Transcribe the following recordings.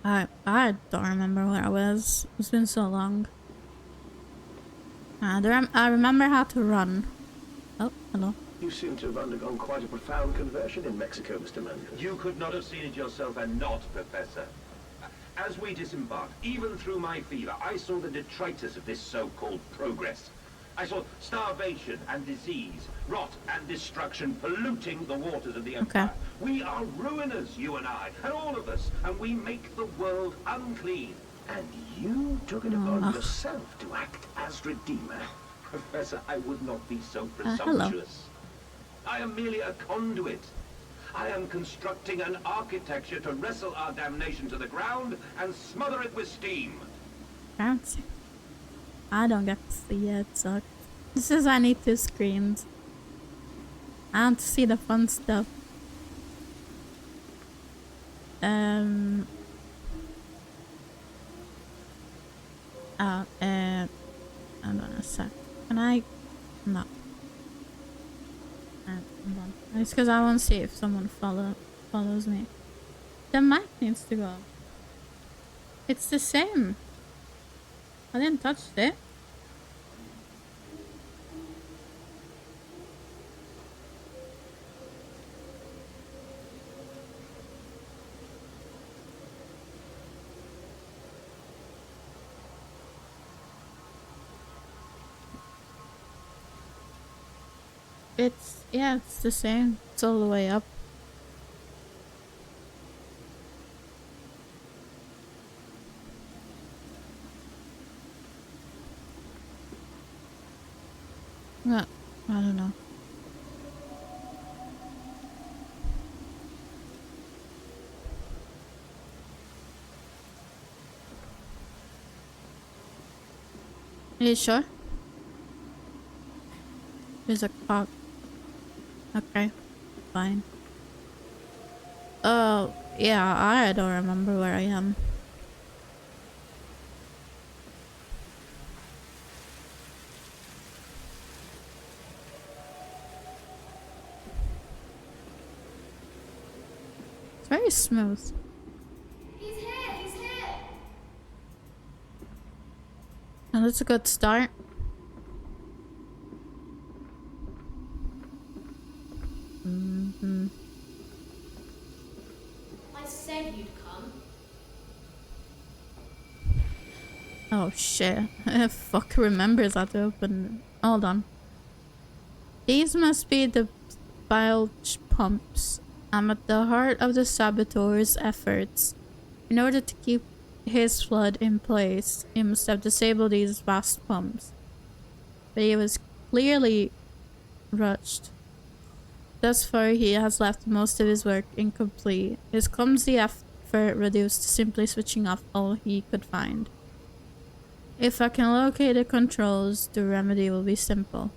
I don't remember where I was. It's been so long. I remember how to run. Oh, hello. You seem to have undergone quite a profound conversion in Mexico, Mr. Mandel. You could not have seen it yourself and not, Professor. As we disembarked, even through my fever, I saw the detritus of this so-called progress. I saw starvation and disease, rot and destruction polluting the waters of the Empire. Okay. We are ruiners, you and I, and all of us, and we make the world unclean. And you took it upon yourself to act as Redeemer. Professor, I would not be so hello. presumptuous. I am merely a conduit. I am constructing an architecture to wrestle our damnation to the ground and smother it with steam. Fancy. I don't get to see it, so this is I need 2 screens. I want to see the fun stuff. Hold on a sec. Can I? No. Hold on. It's because I want to see if someone follows me. The mic needs to go. It's the same. I didn't touch it. It's the same. It's all the way up. I don't know. Are you sure? There's a clock. Okay, fine. Oh, yeah, I don't remember where I am. It's very smooth. He's here! He's here! And that's a good start. I said you'd come. Oh shit. Fuck remembers how to open. Hold on. These must be the bilge pumps. I'm at the heart of the saboteur's efforts. In order to keep his flood in place, he must have disabled these vast pumps. But he was clearly rushed. Thus far, he has left most of his work incomplete. His clumsy effort reduced to simply switching off all he could find. If I can locate the controls, the remedy will be simple.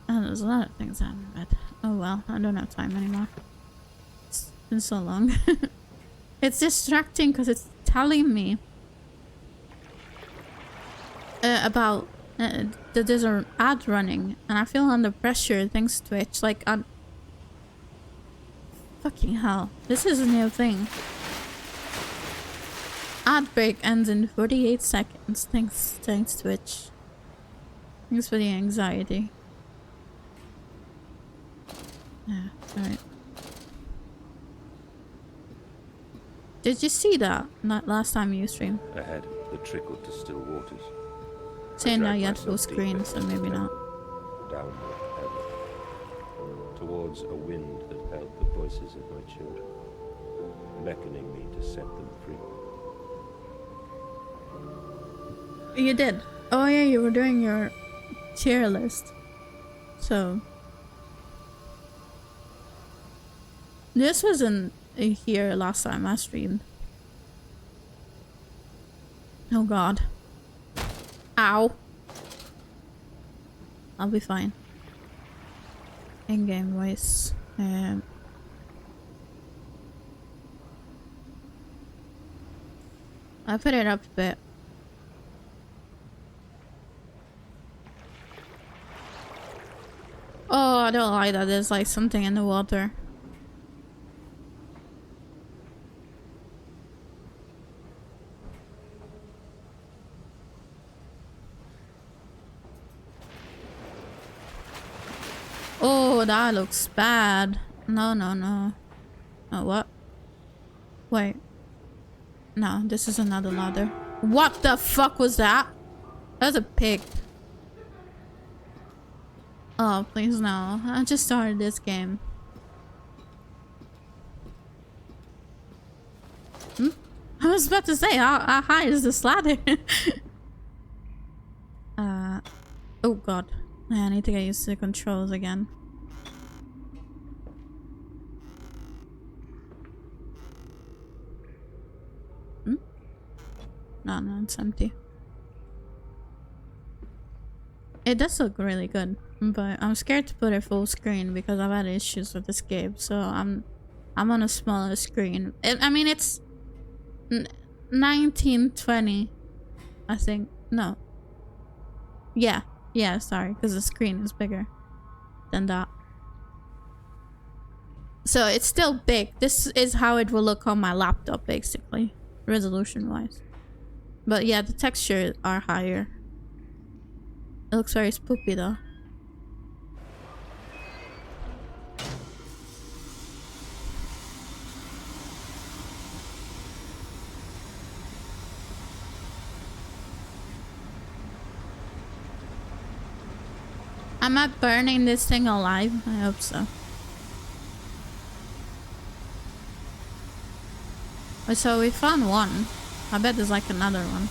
And there's a lot of things I haven't read. Oh well, I don't have time anymore. It's been so long. It's distracting because it's telling me about that there's an ad running, and I feel under pressure. Things twitch like on. Fucking hell! This is a new thing. Ad break ends in 48 seconds. Thanks Twitch. Thanks for the anxiety. Yeah, alright. Did you see that? Not last time you streamed. Ahead, the trickle to still waters. Saying now you had myself full screen, deeper so into maybe the not. Downward ever. Towards a wind that held the voices of my children, beckoning me to set them free. You did. Oh yeah, you were doing your tier list. So this wasn't here last time I streamed. Oh god. Ow. I'll be fine. In-game voice. I put it up a bit. Oh, I don't like that. There's like something in the water. Oh, that looks bad. No, no, no. Oh, what? Wait. No, this is another ladder. What the fuck was that? That's a pig. Oh, please no. I just started this game. Hmm? I was about to say, how high is this ladder? Oh god. I need to get used to the controls again. Hmm? No, it's empty. It does look really good, but I'm scared to put it full screen because I've had issues with this game, so I'm on a smaller screen. I mean, it's 1920, I think. No. Yeah, sorry, because the screen is bigger than that. So it's still big. This is how it will look on my laptop, basically, resolution-wise. But yeah, the textures are higher. It looks very spoopy, though. Am I burning this thing alive? I hope so. So we found one. I bet there's like another one.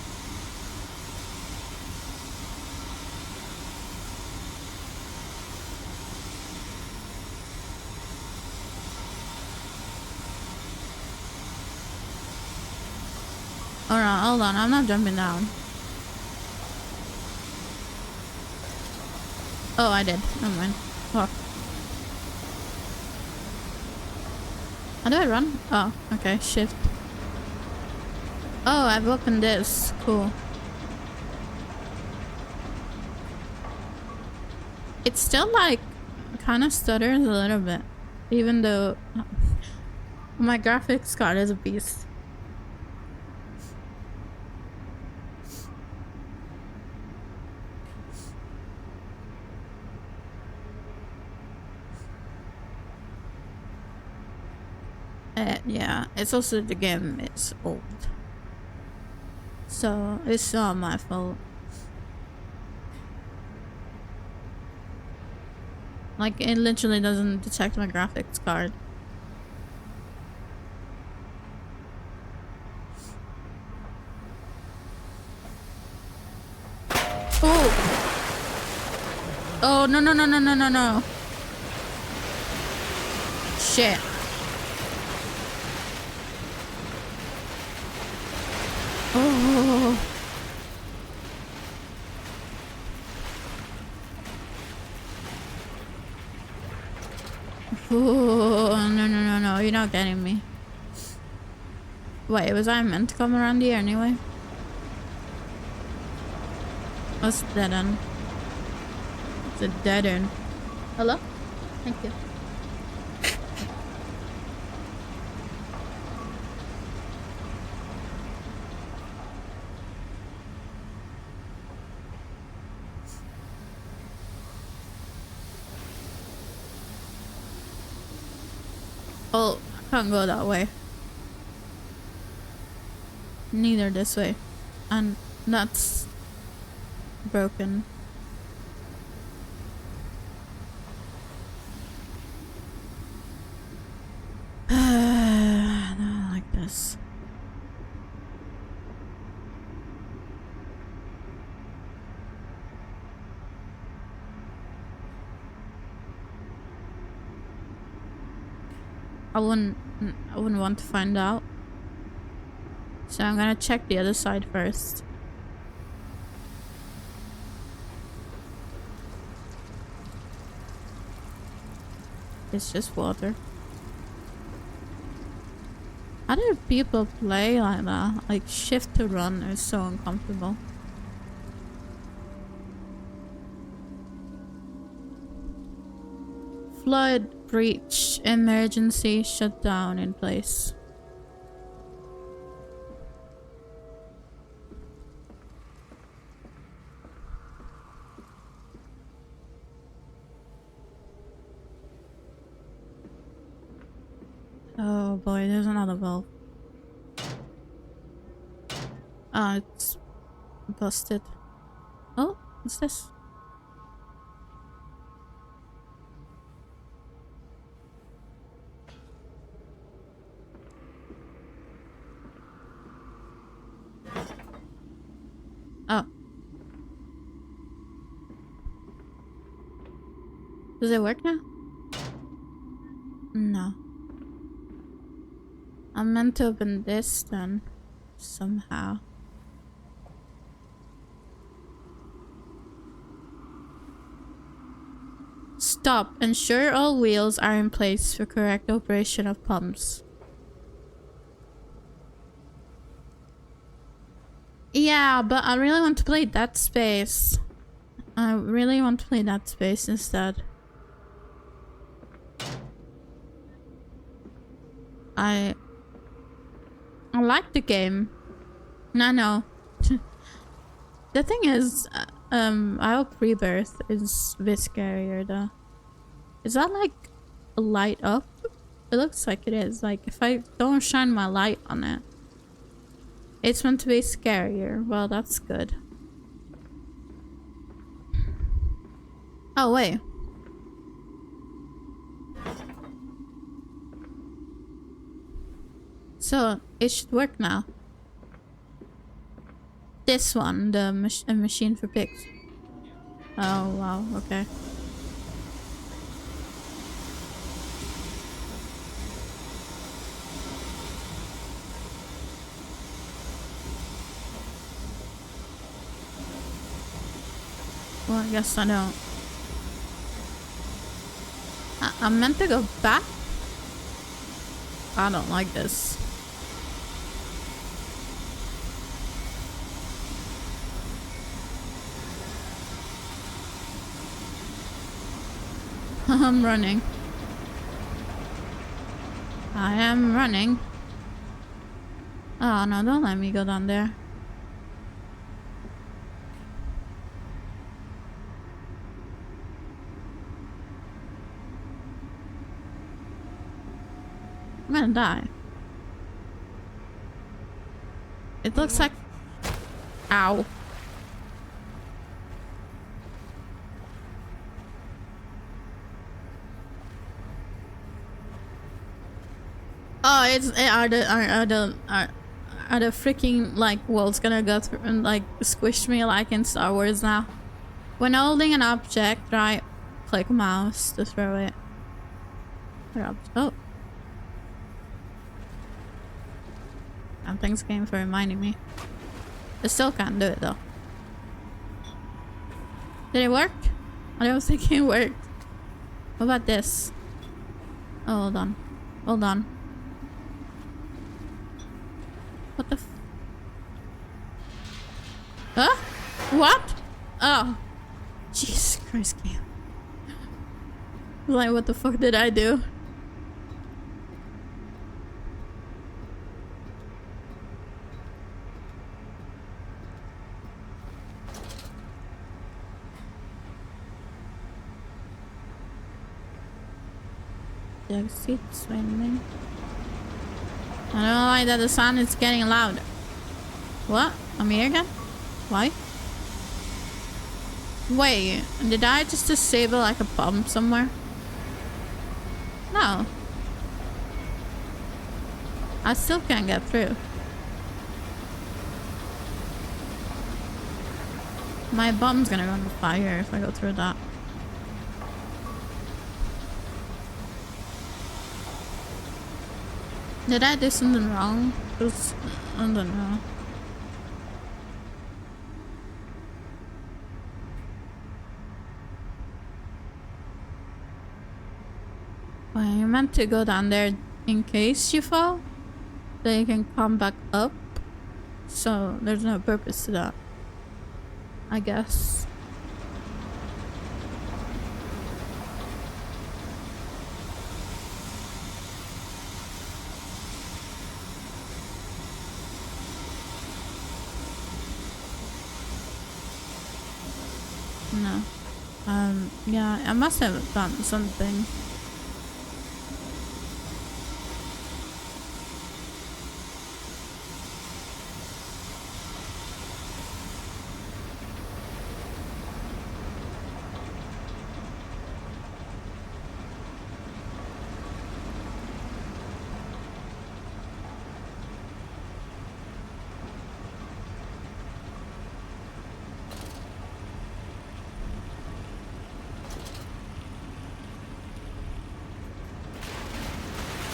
Alright, hold on. I'm not jumping down. Oh, I did. Never mind. Fuck. How do I run? Oh, okay. Shift. Oh, I've opened this. Cool. It still like kind of stutters a little bit, even though my graphics card is a beast. Yeah, it's also the game is old, so it's not my fault. Like, it literally doesn't detect my graphics card. Oh! Oh, no, no, no, no, no, no, no. Shit. Oh. Oh, no, no, no, no. You're not getting me. Wait, was I meant to come around here anyway? What's dead end? It's a dead end. Hello? Thank you. Oh, I can't go that way. Neither this way. And that's broken. Not like this. I wouldn't want to find out. So I'm gonna check the other side first. It's just water. How do people play like that? Like, shift to run is so uncomfortable. Flood breach. Emergency shutdown in place. Oh boy, there's another valve. Oh, it's busted. Oh, what's this? Oh. Does it work now? No. I'm meant to open this then. Somehow. Stop. Ensure all wheels are in place for correct operation of pumps. Yeah, but I really want to play Dead Space. I really want to play Dead Space instead. I like the game. I know. The thing is, I hope Rebirth is a bit scarier though. Is that like a light up? It looks like it is. Like if I don't shine my light on it, it's meant to be scarier. Well, that's good. Oh wait. So it should work now. This one, the machine for pigs. Oh wow, okay. Well, I guess I don't. I'm meant to go back? I don't like this. I'm running. I am running. Oh no, don't let me go down there. I'm gonna die. It looks like... Ow. Oh, are the freaking like worlds gonna go through and like squish me like in Star Wars now? When holding an object, right, click mouse to throw it. Oh. And thanks game for reminding me. I still can't do it though. Did it work? I don't think it worked. What about this? Oh, hold on. Hold on. What the f- Huh? What? Oh. Jesus Christ, game. Like, what the fuck did I do? The seat swimming. I don't know why that the sound is getting louder. What? I'm here again? Why? Wait, did I just disable like a bomb somewhere? No. I still can't get through. My bomb's gonna go on fire if I go through that. Did I do something wrong? 'Cause I don't know. Well, you meant to go down there in case you fall, so you can come back up. So there's no purpose to that, I guess. No. Yeah, I must have done something.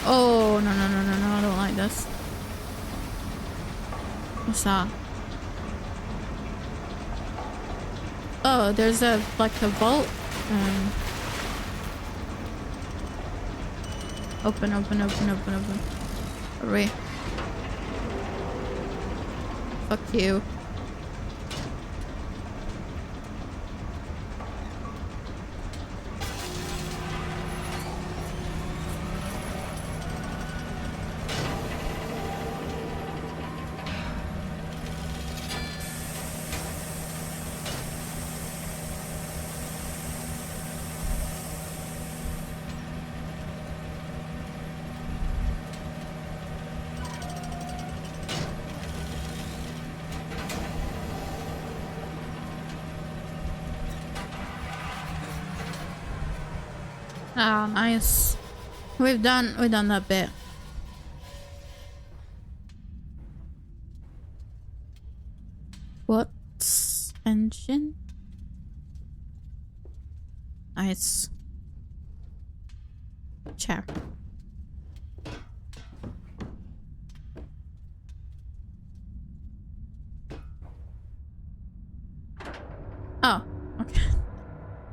Oh, no, no, no, no, no, I don't like this. What's that? Oh, there's a, like a vault. Open, open, open, open, open. Hurry. Fuck you. Ah, nice. We've done that bit. What's engine? Nice. Chair. Oh, okay.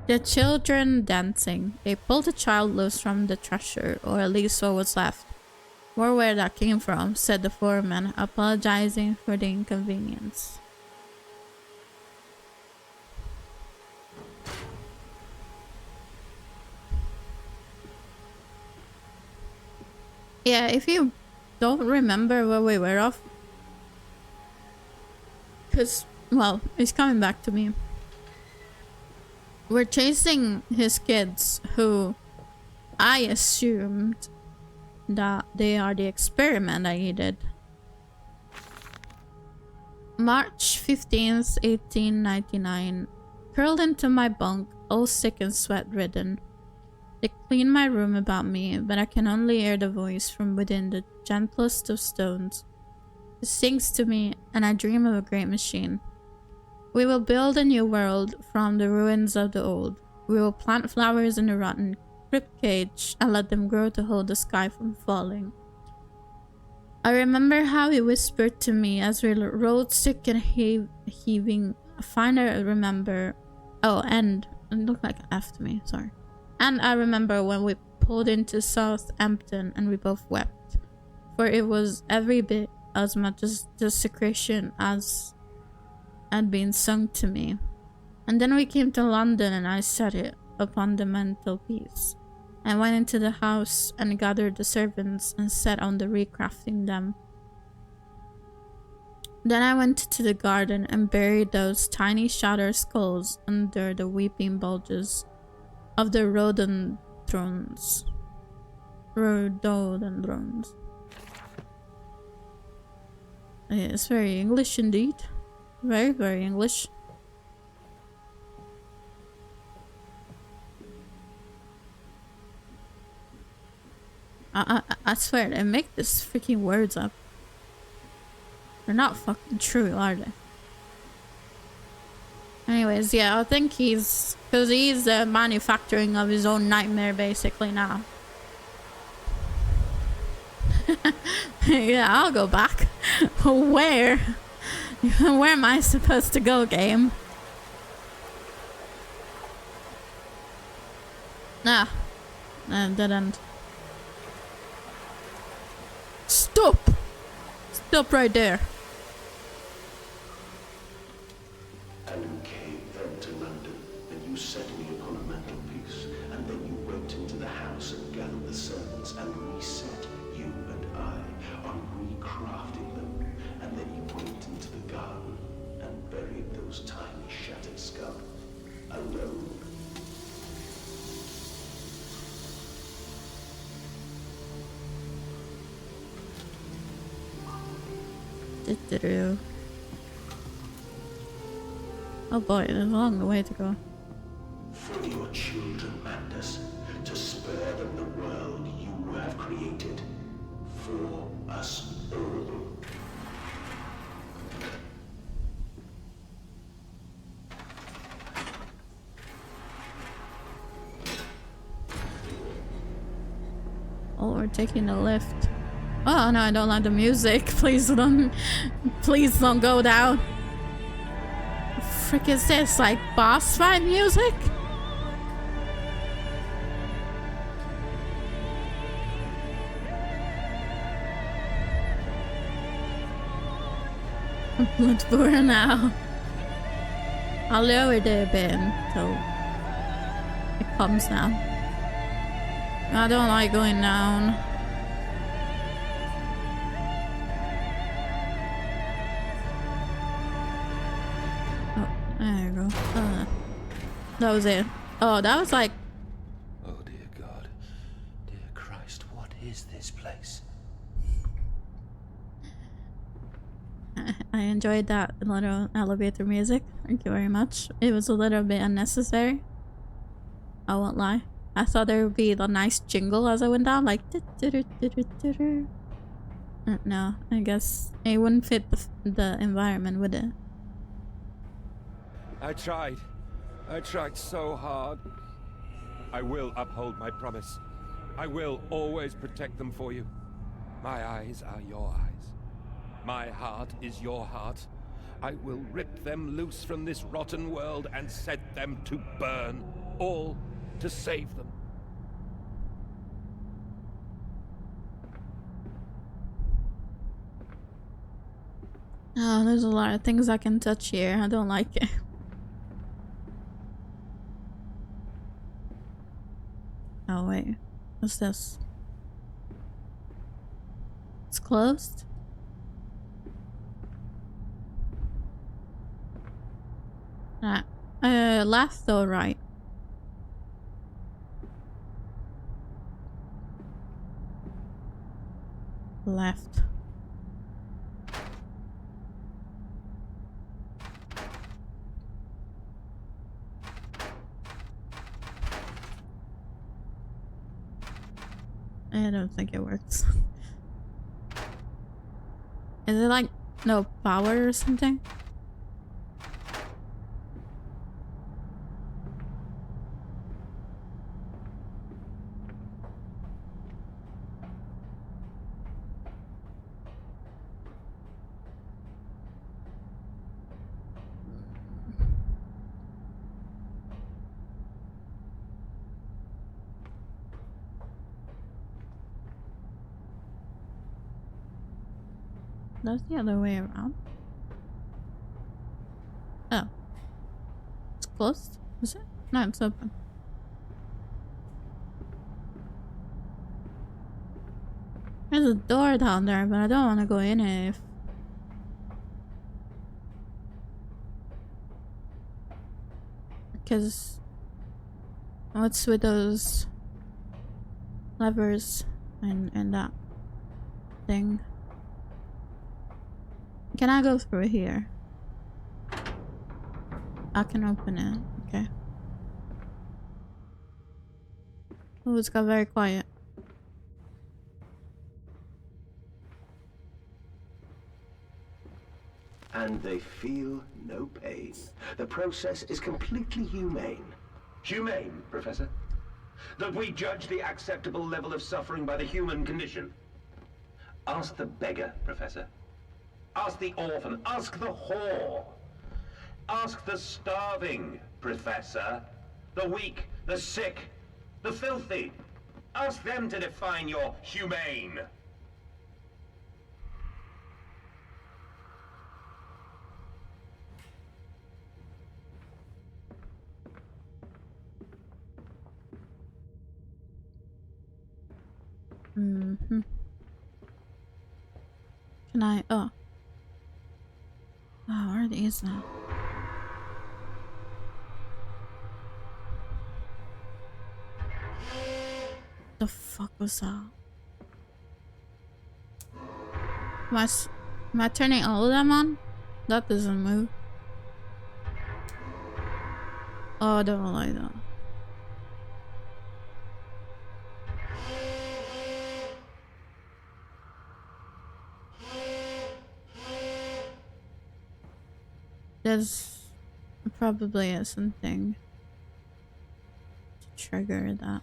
The children dancing. They pulled the child loose from the treasure, or at least what was left. More where that came from, said the foreman, apologizing for the inconvenience. Yeah, if you don't remember where we were off, because, well, it's coming back to me. We're chasing his kids, who I assumed that they are the experiment I needed. March 15th, 1899. Curled into my bunk, all sick and sweat-ridden. They clean my room about me, but I can only hear the voice from within the gentlest of stones. It sings to me, and I dream of a great machine. We will build a new world from the ruins of the old. We will plant flowers in the rotten crypt cage and let them grow to hold the sky from falling. I remember how he whispered to me as we rode sick and heaving. I remember... Oh, and... It looked like an F to me, sorry. And I remember when we pulled into Southampton and we both wept. For it was every bit as much as desecration as had been sung to me. And then we came to London and I set it upon the mantelpiece. I went into the house and gathered the servants and set on the recrafting them. Then I went to the garden and buried those tiny shattered skulls under the weeping bulges of the rhododendrons. Rhododendrons. It's very English indeed. Very, very English. I swear, they make these freaking words up. They're not fucking true, are they? Anyways, yeah, I think he's... Because he's manufacturing of his own nightmare, basically, now. Yeah, I'll go back. Where? Where am I supposed to go, game? Ah. Dead end. Stop! Stop right there. And you came then to London, and you set me upon a mantelpiece, and then you went into the house and gathered the servants and reset you and I on recrafting them, and then you went into the garden and buried those tiny shattered skulls alone. Oh boy, there's a long way to go. For your children, Mandus, to spare them the world you have created. For us all. we're taking the lift. Oh no, I don't like the music. Please don't go down. What the frick is this? Like boss fight music? Bloodborne now. I'll lower it a bit until it comes down. I don't like going down. Oh, there you go. That was it. Oh, that was like... Oh dear God. Dear Christ, what is this place? I enjoyed that little elevator music. Thank you very much. It was a little bit unnecessary. I won't lie. I thought there would be the nice jingle as I went down, like... No, I guess it wouldn't fit the environment, would it? I tried so hard. I will uphold my promise. I will always protect them for you. My eyes are your eyes. My heart is your heart. I will rip them loose from this rotten world and set them to burn, all to save them. Oh, there's a lot of things I can touch here. I don't like it. Oh wait, what's this? It's closed? Left or right? Left. I don't think it works. Is it like no power or something? That's the other way around. Oh. It's closed? Is it? No, it's open. There's a door down there, but I don't want to go in it if... Because... What's with those... levers and that thing? Can I go through here? I can open it. Okay. Oh, it's got very quiet. And they feel no pain. The process is completely humane. Humane, Professor? That we judge the acceptable level of suffering by the human condition? Ask the beggar, Professor. Ask the orphan. Ask the whore. Ask the starving, Professor. The weak, the sick, the filthy. Ask them to define your humane. Mm-hmm. Can I... Oh. Oh, where are these now? The fuck was that? Am I turning all of them on? That doesn't move. Oh, I don't like that. There's probably something to trigger that.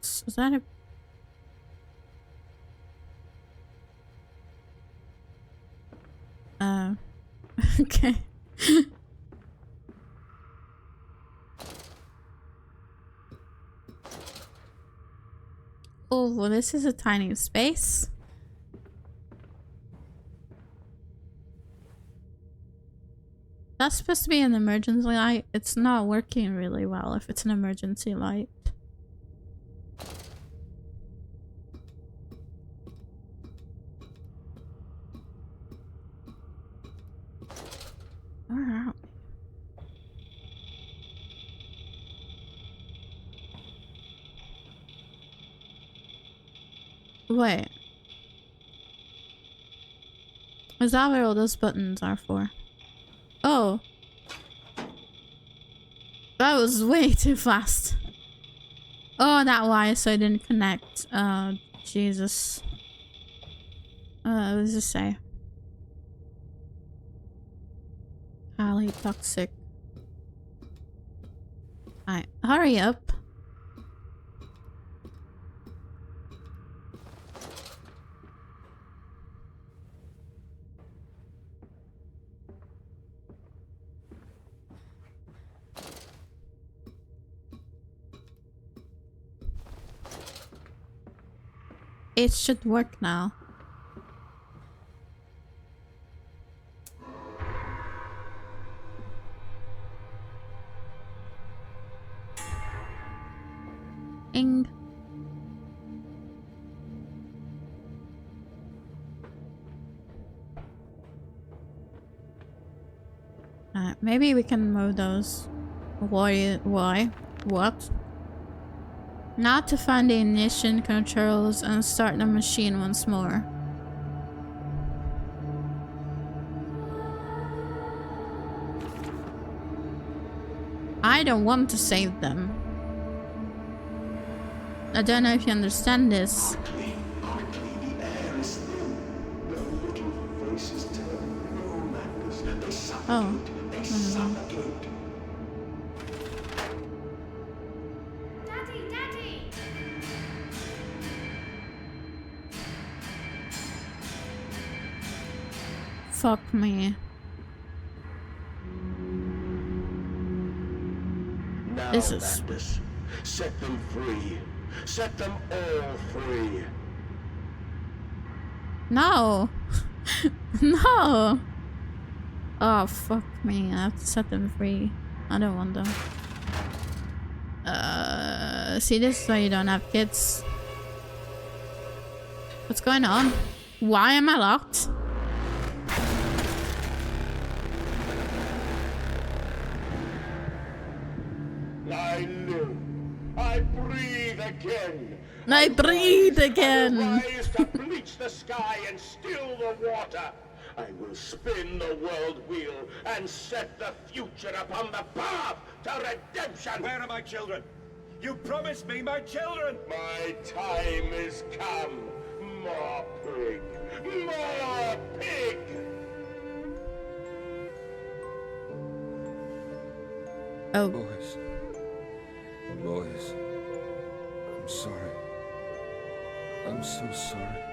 Is that a... Okay. Oh, well, this is a tiny space. That's supposed to be an emergency light. It's not working really well if it's an emergency light. Where are we? Wait. Is that where all those buttons are for? Oh. That was way too fast. Oh, that why, so I didn't connect. Jesus. What does it say? Highly toxic. Alright, hurry up. It should work now. Ing. Maybe we can move those. Why? Why? What? Not to find the ignition controls and start the machine once more. I don't want to save them. I don't know if you understand this. Quickly, the air is thin. No little faces turn, no madness. They suffocate, they suffocate. Daddy, Daddy! Fuck me. Now, This is- madness. Set them free. Set them all free. No! No! Oh, fuck me. I have to set them free. I don't want them. See, this is why you don't have kids. What's going on? Why am I locked? I live. I breathe again. I breathe I again. will rise to bleach the sky and still the water. I will spin the world wheel and set the future upon the path to redemption. Where are my children? You promised me my children! My time is come. More pig. More pig. Oh, Boys. Boys. I'm sorry. I'm so sorry.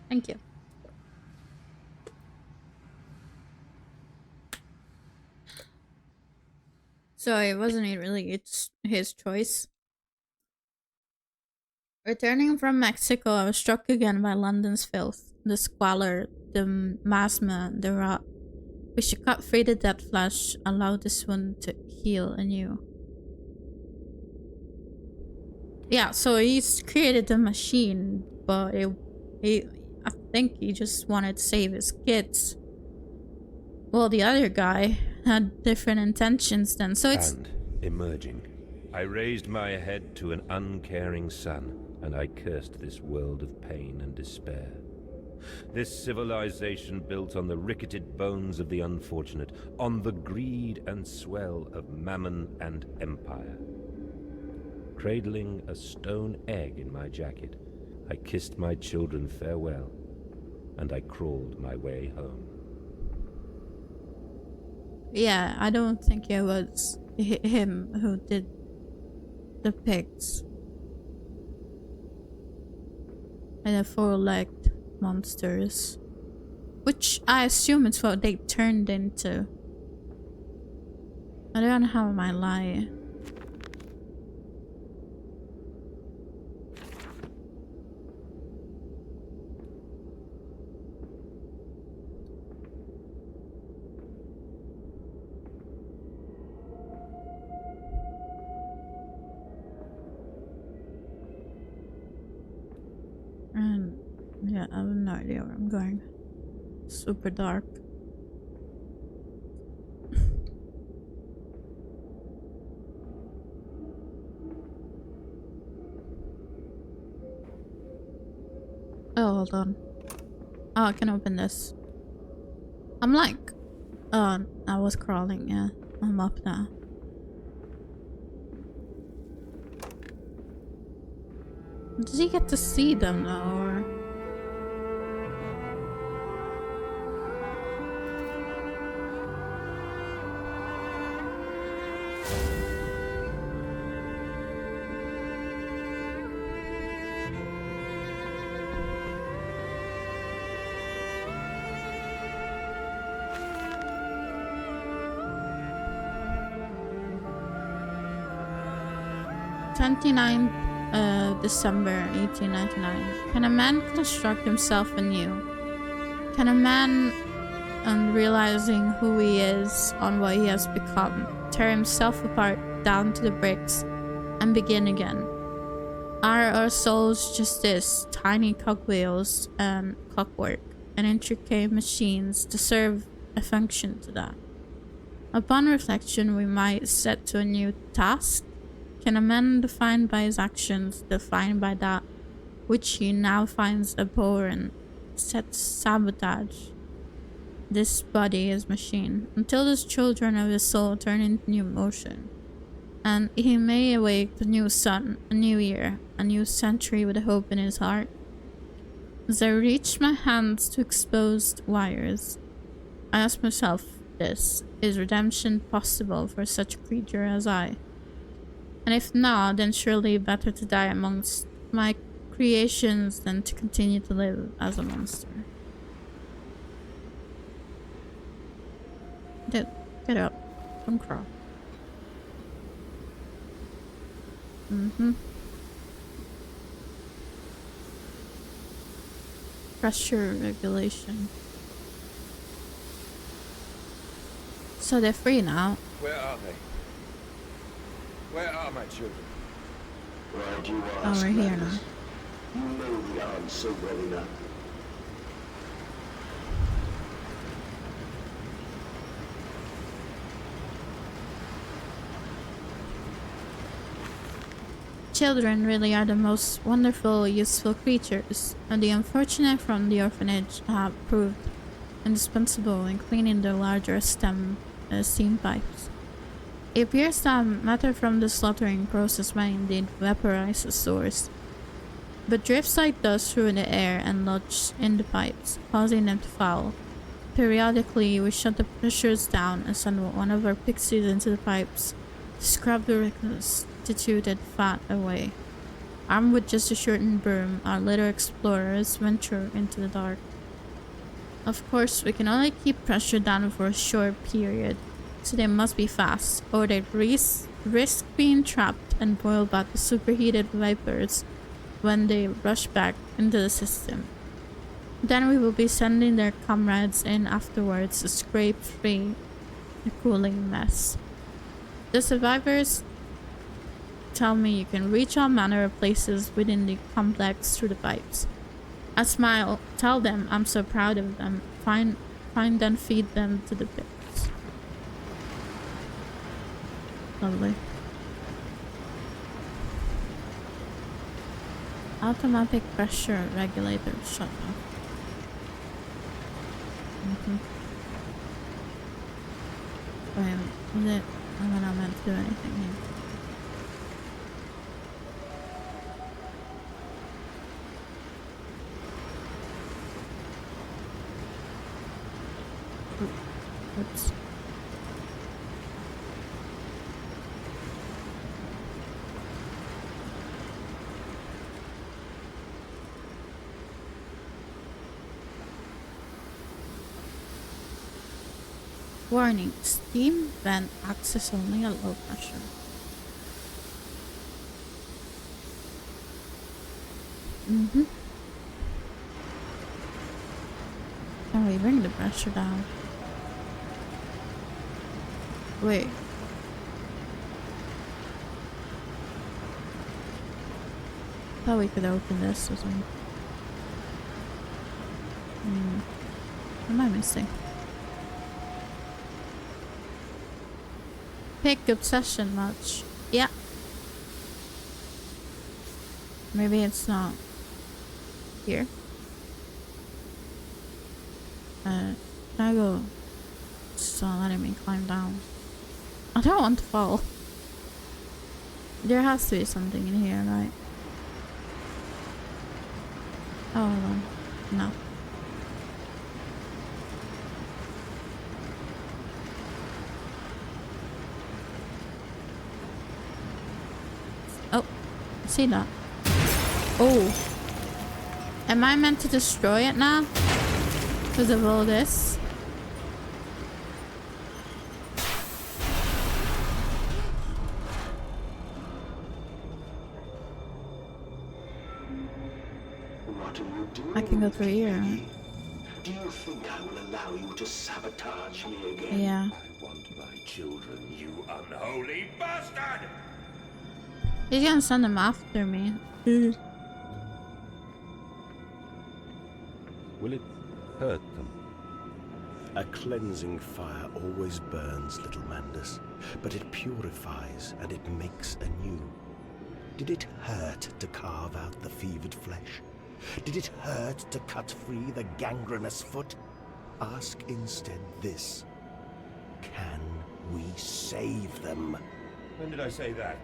thank you. So it wasn't really his choice. Returning from Mexico, I was struck again by London's filth, the squalor, the miasma, the rot. We should cut free the dead flesh, allow this wound to heal anew. Yeah, so he's created a machine, but I think he just wanted to save his kids. Well, the other guy had different intentions then, so it's... And emerging, I raised my head to an uncaring sun, and I cursed this world of pain and despair. This civilization built on the ricketed bones of the unfortunate, on the greed and swell of mammon and empire. Cradling a stone egg in my jacket, I kissed my children farewell, and I crawled my way home. Yeah, I don't think it was him who did the pigs. And the four-legged monsters. Which I assume is what they turned into. I don't know how I might lie. And yeah, I have no idea where I'm going. Super dark. Oh, hold on. Oh, I can open this. I'm like... Oh, I was crawling, yeah. I'm up now. Does he get to see them now, or...? 29th December 1899. Can a man construct himself anew? Can a man, on realizing who he is, on what he has become, tear himself apart down to the bricks and begin again? Are our souls just this, tiny cogwheels and clockwork and intricate machines to serve a function to that? Upon reflection, we might set to a new task. Can a man defined by his actions, defined by that which he now finds abhorrent, set to sabotage this body, his machine, until those children of his soul turn into new motion, and he may awake the new sun, a new year, a new century with a hope in his heart? As I reach my hands to exposed wires, I ask myself this: is redemption possible for such a creature as I? And if not, then surely better to die amongst my creations than to continue to live as a monster. Dude, get up. Don't crawl. Pressure regulation. So they're free now. Where are they? Where are my children? Why do you Oh, ask, we're here Magnus? now. You know the answer well enough. Children really are the most wonderful, useful creatures, and the unfortunate from the orphanage have proved indispensable in cleaning the larger steam pipes. It appears that matter from the slaughtering process may indeed vaporize the source, but drifts like dust through the air and lodge in the pipes, causing them to foul. Periodically, we shut the pressures down and send one of our pixies into the pipes to scrub the reconstituted fat away. Armed with just a shortened broom, our little explorers venture into the dark. Of course, we can only keep pressure down for a short period, so they must be fast, or they'd risk being trapped and boiled by the superheated vapors when they rush back into the system. Then we will be sending their comrades in afterwards to scrape free the cooling mess. The survivors tell me you can reach all manner of places within the complex through the pipes. I smile, tell them I'm so proud of them, find and feed them to the pigs. Lovely. Automatic pressure regulator shut off. Wait, is it? I'm not meant to do anything here. Oops. Warning, steam vent access only at low pressure. Can we bring the pressure down? Wait. Thought we could open this or something. What am I missing? Pick obsession much. Yeah. Maybe it's not here. Can I go? It's not letting me climb down. I don't want to fall. There has to be something in here, right? Oh, hold on. No. Oh, I see that. Oh. Am I meant to destroy it now? Because of all this? What are you doing? I can go through here, right? Piggy? Do you think I will allow you to sabotage me again? Yeah. I want my children, you unholy bastard! He's gonna send them after me. Will it hurt them? A cleansing fire always burns, little Mandus, but it purifies and it makes anew. Did it hurt to carve out the fevered flesh? Did it hurt to cut free the gangrenous foot? Ask instead this. Can we save them? When did I say that?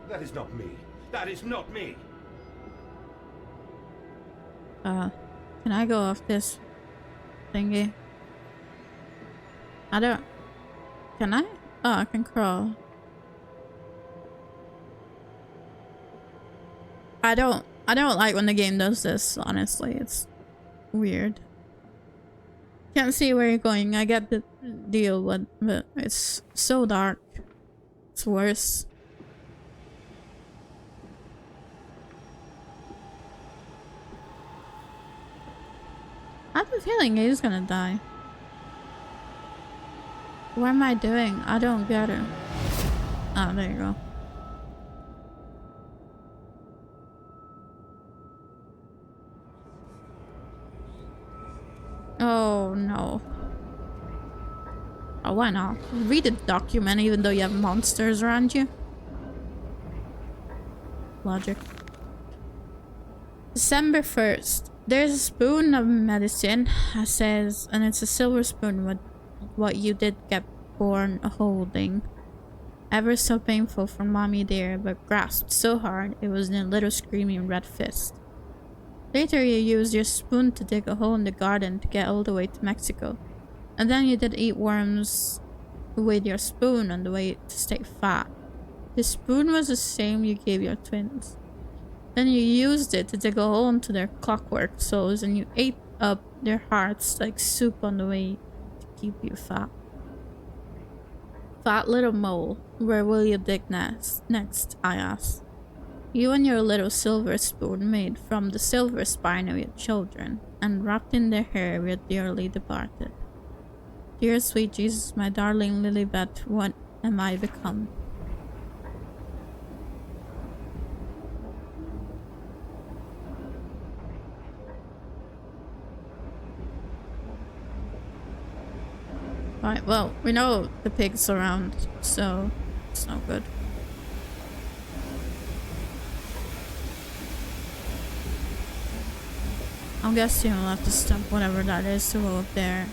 That is not me. That is not me! Can I go off this thingy? I don't... Can I? Oh, I can crawl. I don't like when the game does this, honestly. It's weird. Can't see where you're going. I get the deal, but it's so dark. It's worse. I have a feeling he's gonna die. What am I doing? I don't get it. Oh, there you go. Oh no. Oh, why not? Read a document even though you have monsters around you. Logic. December 1st. There's a spoon of medicine, it says, and it's a silver spoon with what you did get born holding. Ever so painful for mommy dear, but grasped so hard it was in a little screaming red fist. Later you used your spoon to dig a hole in the garden to get all the way to Mexico. And then you did eat worms with your spoon on the way to stay fat. The spoon was the same you gave your twins. Then you used it to dig a hole into their clockwork souls and you ate up their hearts like soup on the way to keep you fat. Fat little mole, where will you dig next? I asked. You and your little silver spoon made from the silver spine of your children, and wrapped in their hair were dearly departed. Dear sweet Jesus, my darling Lilibet, what am I become? Right, well, we know the pig's around, so it's not good. I'm guessing we'll have to stop whatever that is to go up there.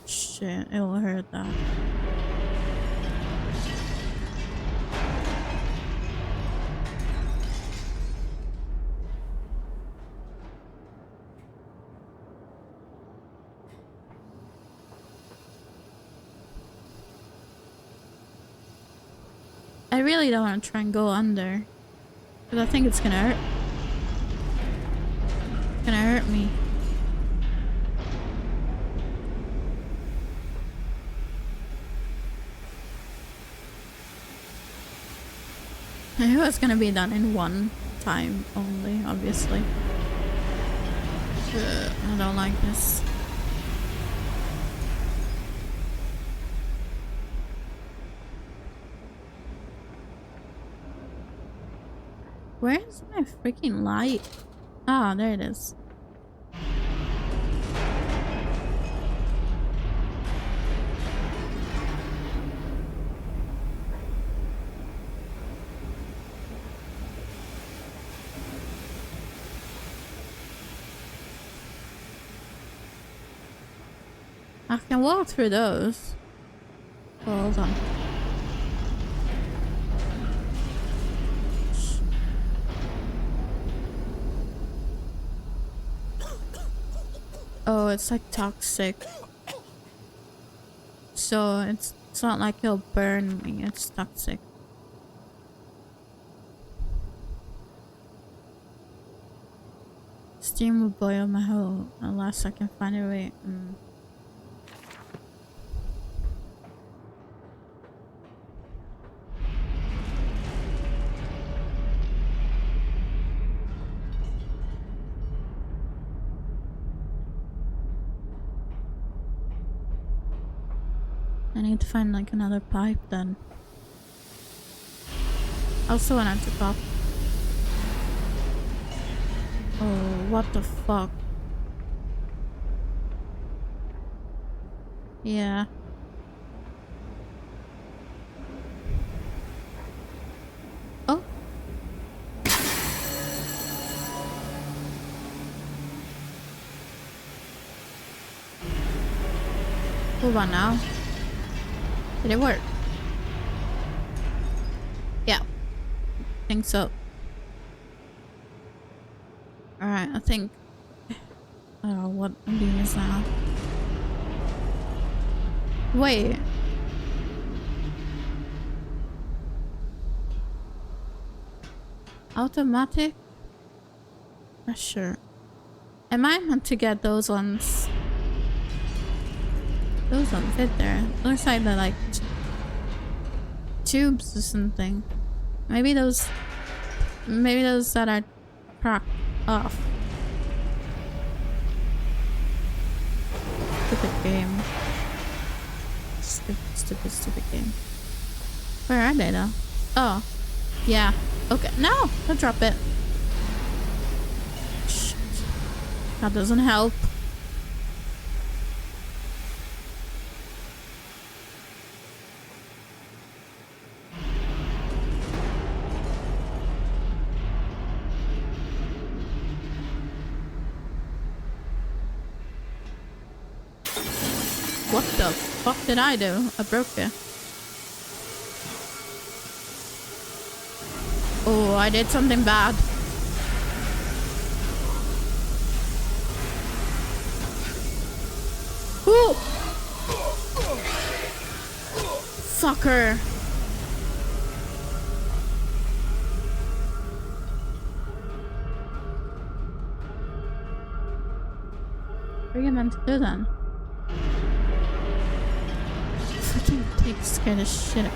Shit, it will hurt that. I really don't want to try and go under. Because I think it's gonna hurt. It's gonna hurt me. I knew it's gonna be done in one time only, obviously. I don't like this. Where's my freaking light? Ah, there it is. I can walk through those. Oh, hold on. Oh, it's like toxic. So it's not like it'll burn me, it's toxic. Steam will boil my hole unless I can find a way. I need to find like another pipe then. Also wanted to pop. Oh, what the fuck? Yeah. Oh. Hold on now. Did it work? Yeah. I think so. Alright, I think... Oh, what beam is that? Wait. Automatic? Pressure. Am I meant to get those ones? Those don't fit there. Looks like they're like tubes or something. Maybe those that are cracked off. Stupid game. Stupid game. Where are they though? Oh. Yeah. Okay. No! Don't drop it. Shit. That doesn't help. What the fuck did I do? I broke it. Oh, I did something bad. Ooh! Fucker. What are you meant to do then? Fucking pig scared the shit out.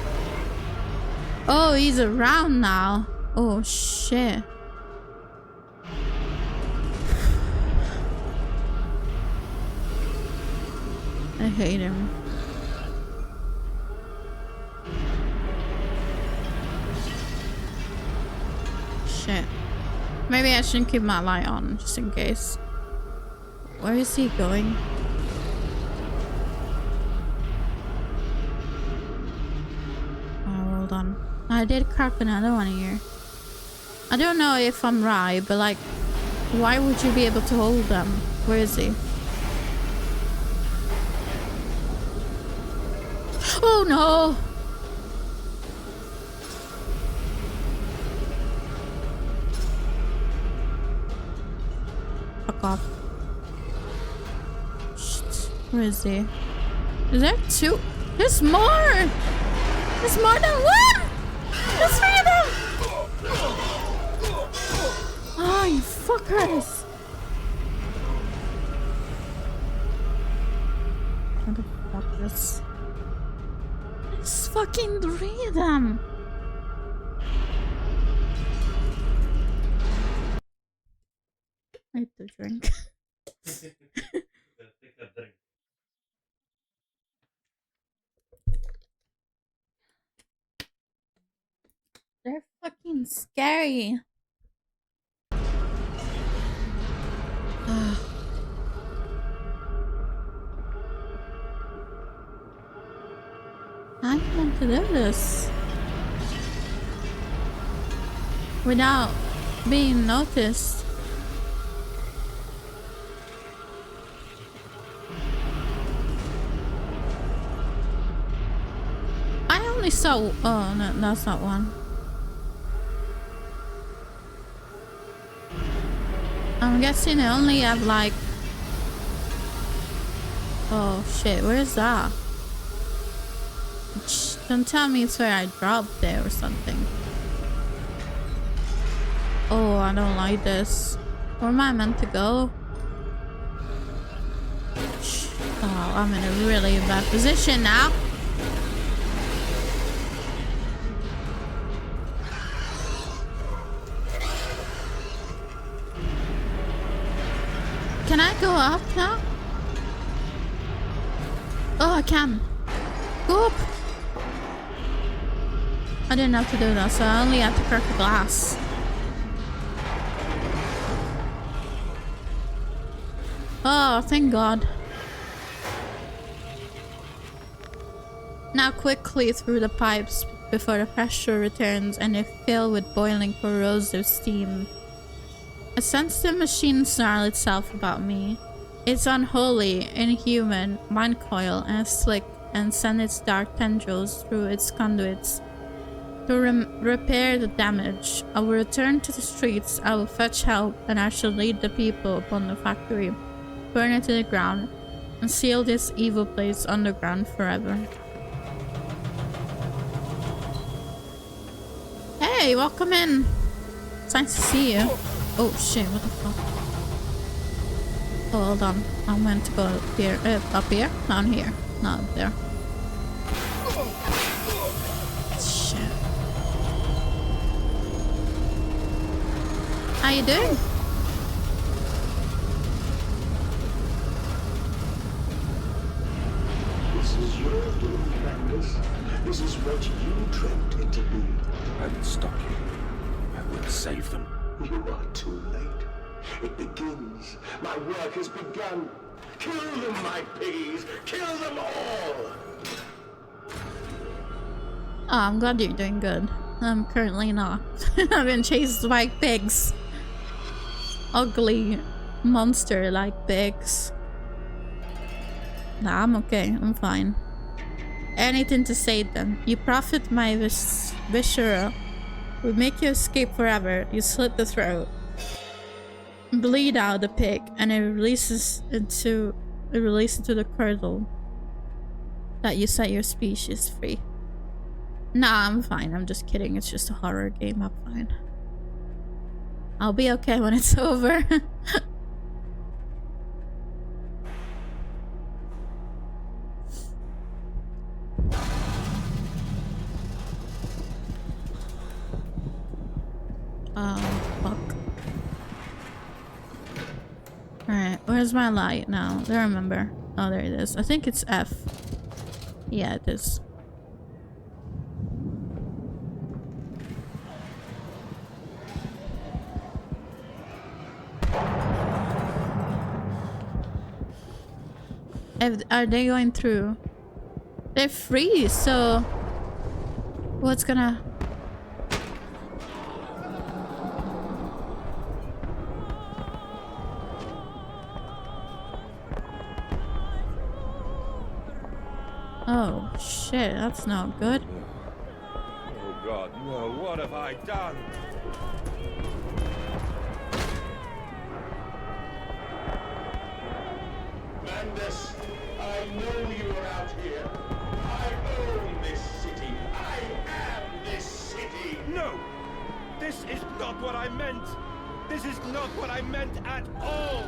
Oh, he's around now. Oh shit. I hate him. Shit. Maybe I shouldn't keep my light on just in case. Where is he going? Hold on. I did crack another one here. I don't know if I'm right, but like, why would you be able to hold them? Where is he? Oh no! Fuck off. Shit. Where is he? Is there two? There's more! There's more than one! There's three of them! Oh, you fuckers! What the fuck is... There's fucking three of them! I need to drink. They're fucking scary. I want to do this without being noticed. I only saw. Oh no, that's not one. I'm guessing I only have like. Oh shit, where's that? Don't tell me it's where I dropped there or something. Oh, I don't like this. Where am I meant to go? Oh, I'm in a really bad position now. Can I go up now? Oh, I can. Go up. I didn't have to do that, so I only had to crack the glass. Oh, thank God. Now quickly through the pipes before the pressure returns and they fill with boiling corrosive steam. I sense the machine snarl itself about me. It's unholy, inhuman, mind coil and slick and send its dark tendrils through its conduits. To repair the damage, I will return to the streets, I will fetch help, and I shall lead the people upon the factory, burn it to the ground, and seal this evil place underground forever. Hey, welcome in! It's nice to see you. Oh shit, what the fuck? Oh, hold on. I meant to go up here. Down here. Not up there. Shit. How you doing? This is your doing, Magnus. This is what you dreamt it to be. I will stop you. I will save them. You are too late. It begins. My work has begun. Kill them, my piggies! Kill them all! Oh, I'm glad you're doing good. I'm currently not. I've been chased by pigs. Ugly monster-like pigs. Nah, I'm okay. I'm fine. Anything to save them. You profit my viscera. We make you escape forever. You slit the throat. Bleed out the pig and it releases into the curdle that you set your species free. Nah, I'm fine. I'm just kidding. It's just a horror game. I'm fine. I'll be okay when it's over. Oh, fuck. Alright, where's my light now? I don't remember. Oh, there it is. I think it's F. Yeah, it is. Are they going through? They're free, so... What's gonna... Oh, shit, that's not good. Oh God, no, what have I done? Magnus, I know you are out here. I own this city. I am this city. not what I meant. This is not what I meant at all.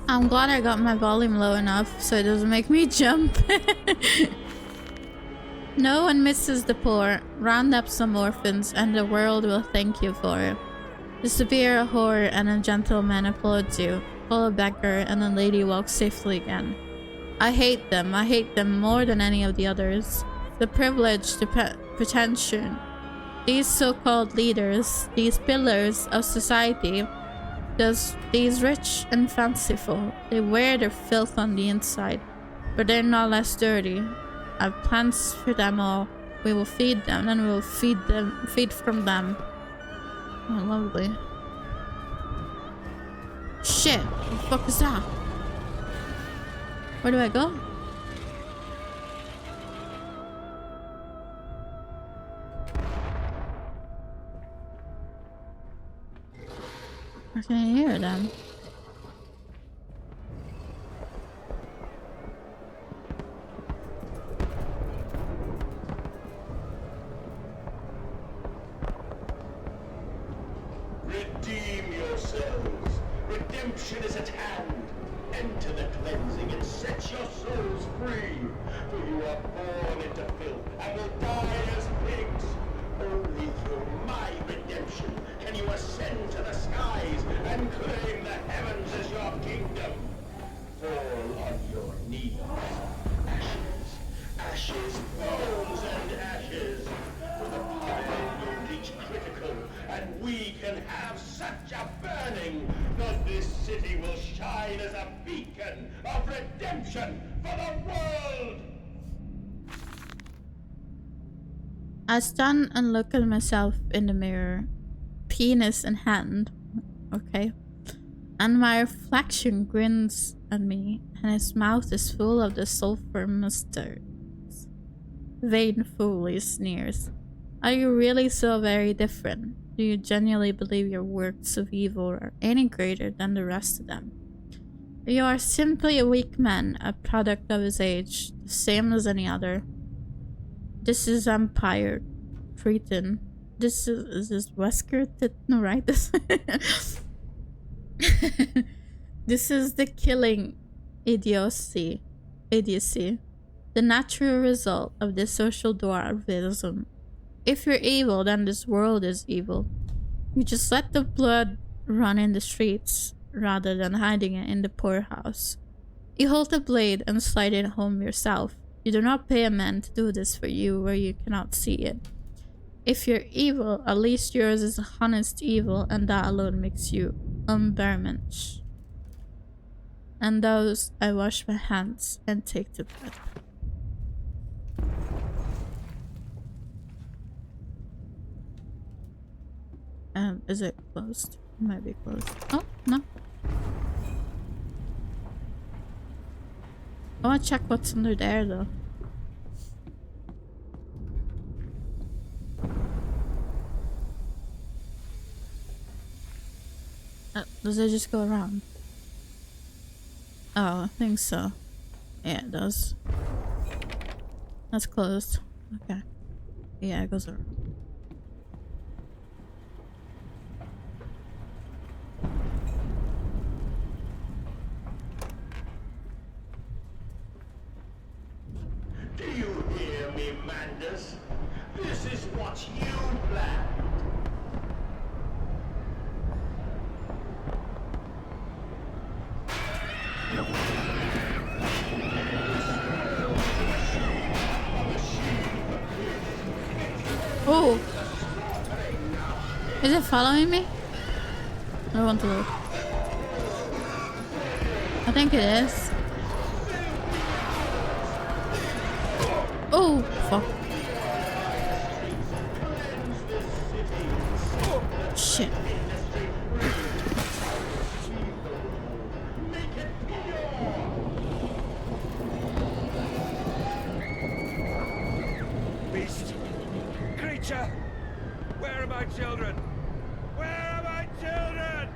I'm glad I got my volume low enough so it doesn't make me jump. No one misses the poor. Round up some orphans and the world will thank you for it. Disappear a whore and a gentleman applauds you. Pull a beggar and a lady walks safely again. I hate them. I hate them more than any of the others. The privilege, the pretension. These so-called leaders, these pillars of society, these rich and fanciful, they wear their filth on the inside, but they're not less dirty. I've plans for them all. We will feed them, and we will feed from them. Oh, lovely. Shit, what the fuck is that? Where do I go? I can hear them. Redeem yourselves. Redemption is at hand. Enter the cleansing and set your souls free. For you are born into filth and will die as pigs. Only through my redemption can you ascend to the skies and claim the heavens as your kingdom. Fall on your knees. Ashes, ashes, bones and ashes. For the pile will reach critical, and we can have such a burning that this city will shine as a beacon of redemption for the world! I stand and look at myself in the mirror, penis in hand, okay? And my reflection grins at me, and his mouth is full of the sulfur mustards. Vain fool, he sneers. Are you really so very different? Do you genuinely believe your works of evil are any greater than the rest of them? You are simply a weak man, a product of his age, the same as any other. This is Empire, Cretan. This is Wesker? No, right? This is the killing idiocy, the natural result of this social dwarvism. If you're evil, then this world is evil. You just let the blood run in the streets rather than hiding it in the poorhouse. You hold the blade and slide it home yourself. You do not pay a man to do this for you where you cannot see it. If you're evil, at least yours is honest evil, and that alone makes you unbearmensch. And those I wash my hands and take to bed. Is it closed? It might be closed. Oh, no. I want to check what's under there, though. Does it just go around? Oh, I think so. Yeah, it does. That's closed. Okay. Yeah, it goes around. Do you hear me, Mandus? This is what you planned. Oh! Is it following me? I want to look. I think it is. Oh, fuck. Shit. Beast! Creature! Where are my children? Where are my children?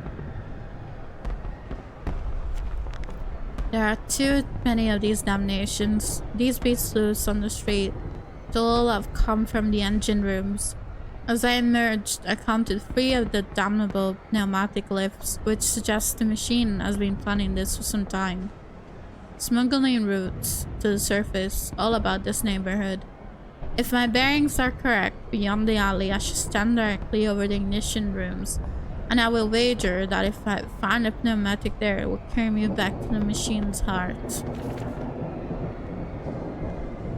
There are too many of these damnations. These beasts loose on the street. They'll all have come from the engine rooms. As I emerged, I counted 3 of the damnable pneumatic lifts, which suggests the machine has been planning this for some time. Smuggling routes to the surface, all about this neighborhood. If my bearings are correct, beyond the alley, I should stand directly over the ignition rooms, and I will wager that if I find a pneumatic there, it will carry me back to the machine's heart.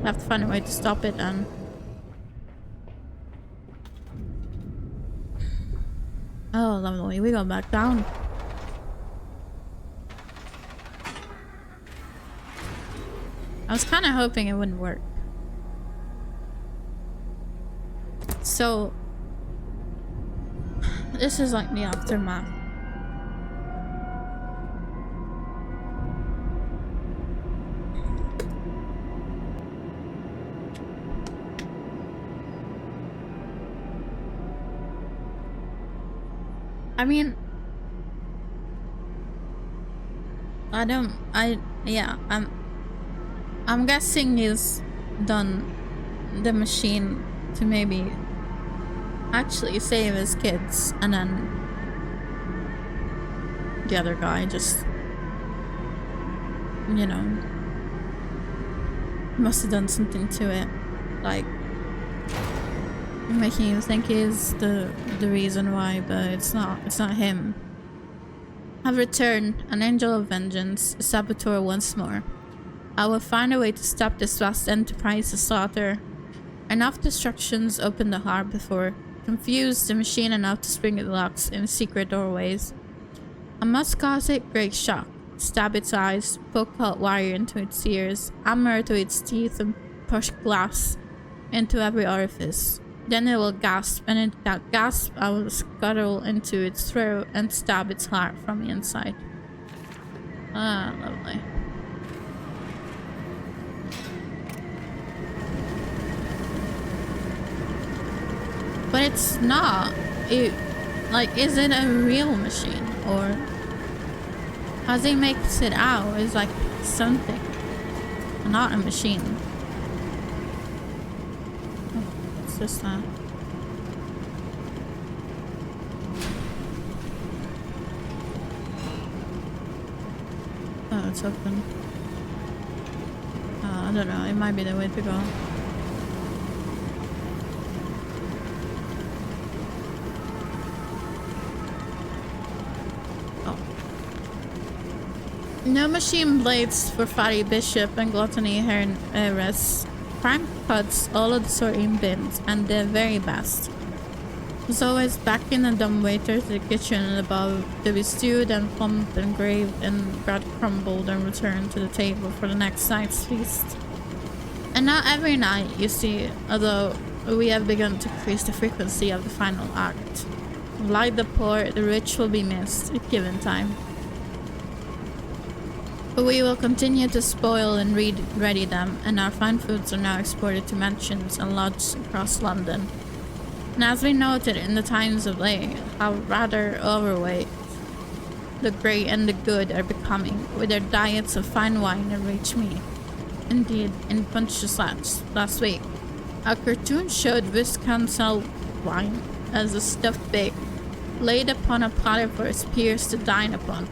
I have to find a way to stop it then. Oh, lovely. We go back down. I was kind of hoping it wouldn't work. So, this is like the aftermath. I mean, I'm guessing he's done the machine to maybe actually save his kids, and then the other guy just, you know, must have done something to it, like making you think he's the reason why, but it's not him. I've returned, an angel of vengeance, a saboteur once more. I will find a way to stop this vast enterprise's slaughter. Enough destructions opened the heart before, confused the machine enough to spring its locks in secret doorways. I must cause it great shock, stab its eyes, poke hot wire into its ears, hammer to its teeth, and push glass into every orifice. Then it will gasp, and in that gasp I will scuttle into its throat and stab its heart from the inside. Ah, lovely. But it's not. Is it a real machine? Or as he makes it out, is like something. Not a machine. It's just that. Oh, it's open. I don't know, it might be the way to go. No machine blades for Fatty Bishop and Gluttony Heiress. Frank cuts all of the sorting bins, and the very best. Was always back in the dumbwaiter to the kitchen and above, to be stewed and plumped and graved and bread crumbled and returned to the table for the next night's feast. And not every night, you see, although we have begun to increase the frequency of the final act. Like the poor, the rich will be missed at given time. But we will continue to spoil and ready them, and our fine foods are now exported to mansions and lodges across London. And as we noted in the Times of late, how rather overweight the great and the good are becoming, with their diets of fine wine and rich meat. Indeed, in Punch's last week, a cartoon showed Viscount wine as a stuffed pig laid upon a platter for his peers to dine upon.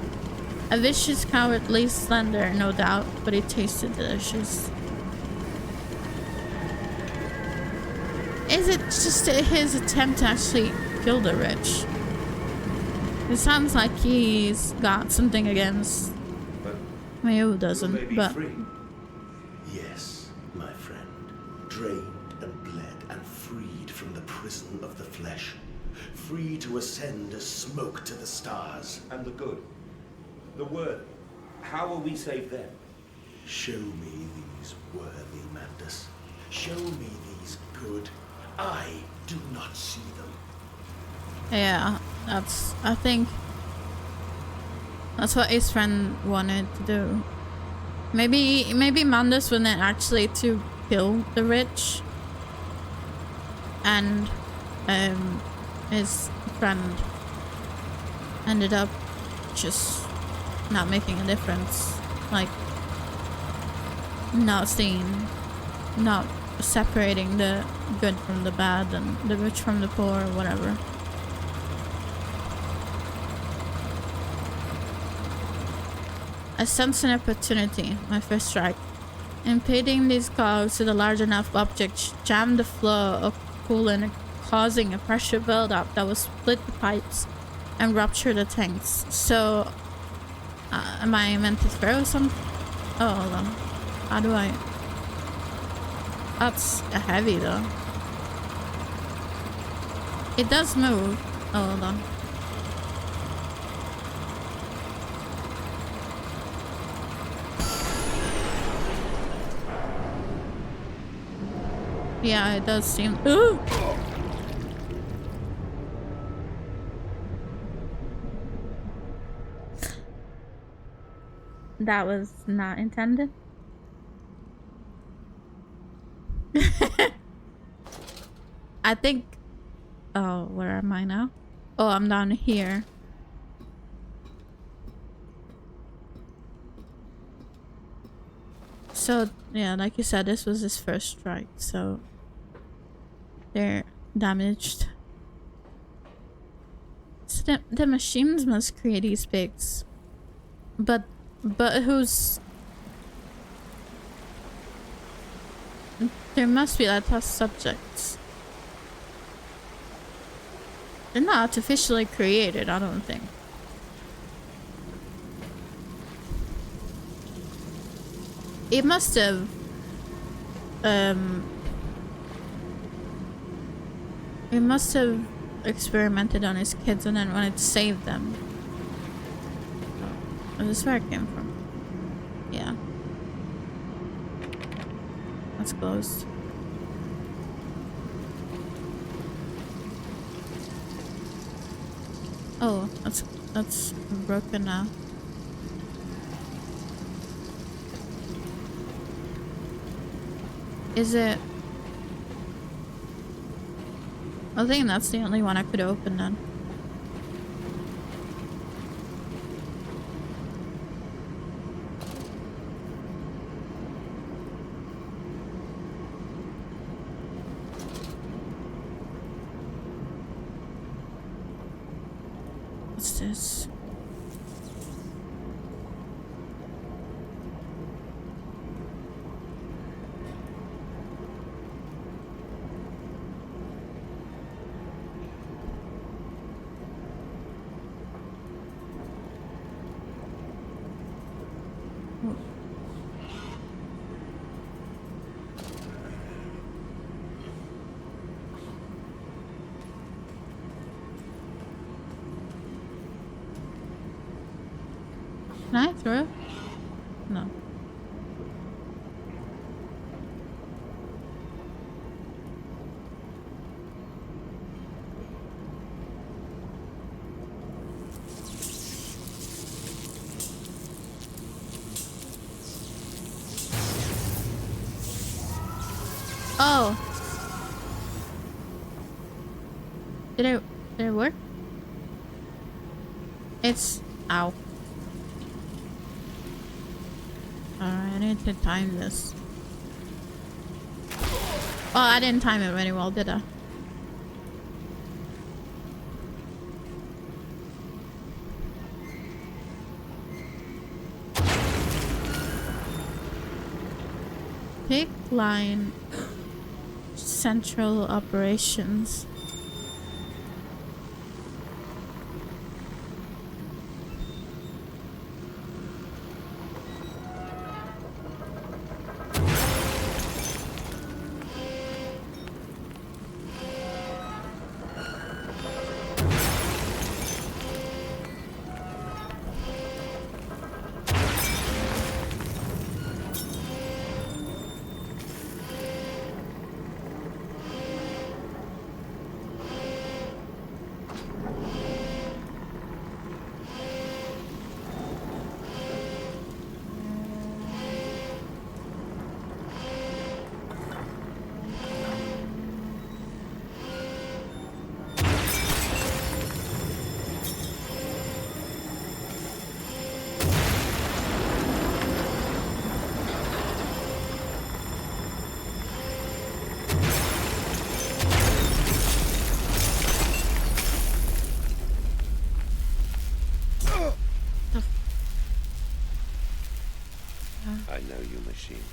A vicious, cowardly slender, no doubt, but it tasted delicious. Is it just his attempt to actually kill the rich? It sounds like he's got something against... I mean, who doesn't, but... Free? Yes, my friend. Drained and bled and freed from the prison of the flesh. Free to ascend as smoke to the stars. And the good. The worthy. How will we save them? Show me these worthy, Mandus. Show me these good. I do not see them. Yeah, I think that's what his friend wanted to do. Maybe Mandus wanted actually to kill the rich, and his friend ended up just not making a difference, like not seeing, not separating the good from the bad and the rich from the poor or whatever. I sense an opportunity, my first strike. Impeding these cogs to the large enough object jammed the flow of coolant, causing a pressure buildup that would split the pipes and rupture the tanks. So, am I meant to throw some? Oh, hold on. How do I? That's heavy though. It does move. Oh, hold on. Yeah, it does seem. Ooh! That was not intended. I think. Oh, where am I now? Oh, I'm down here. So, yeah, like you said, this was his first strike, so they're damaged. So the machines must create these pigs. But who's... There must be like test subjects. They're not artificially created, I don't think. It must have... It must have experimented on his kids and then wanted to save them. Oh, this is where it came from. Yeah. That's closed. Oh, that's broken now. Is it? I think that's the only one I could open then. What's this? Can I throw? No. Oh. Did it work? It's... Ow. Alright, I need to time this. Oh, I didn't time it very well, did I? Pick line central operations. machine.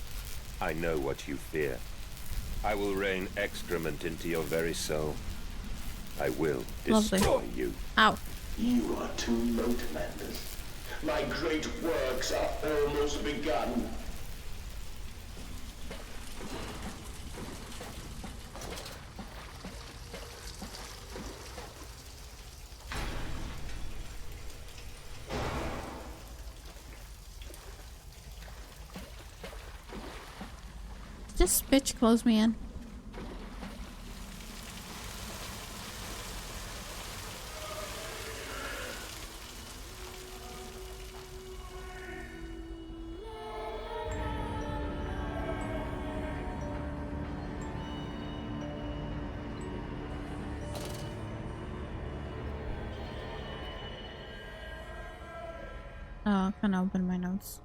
I know what you fear. I will rain excrement into your very soul. I will Lovely. destroy you. Ow. You are too late, Manders. My great works are almost begun. This bitch close me in. Oh, can I open my notes?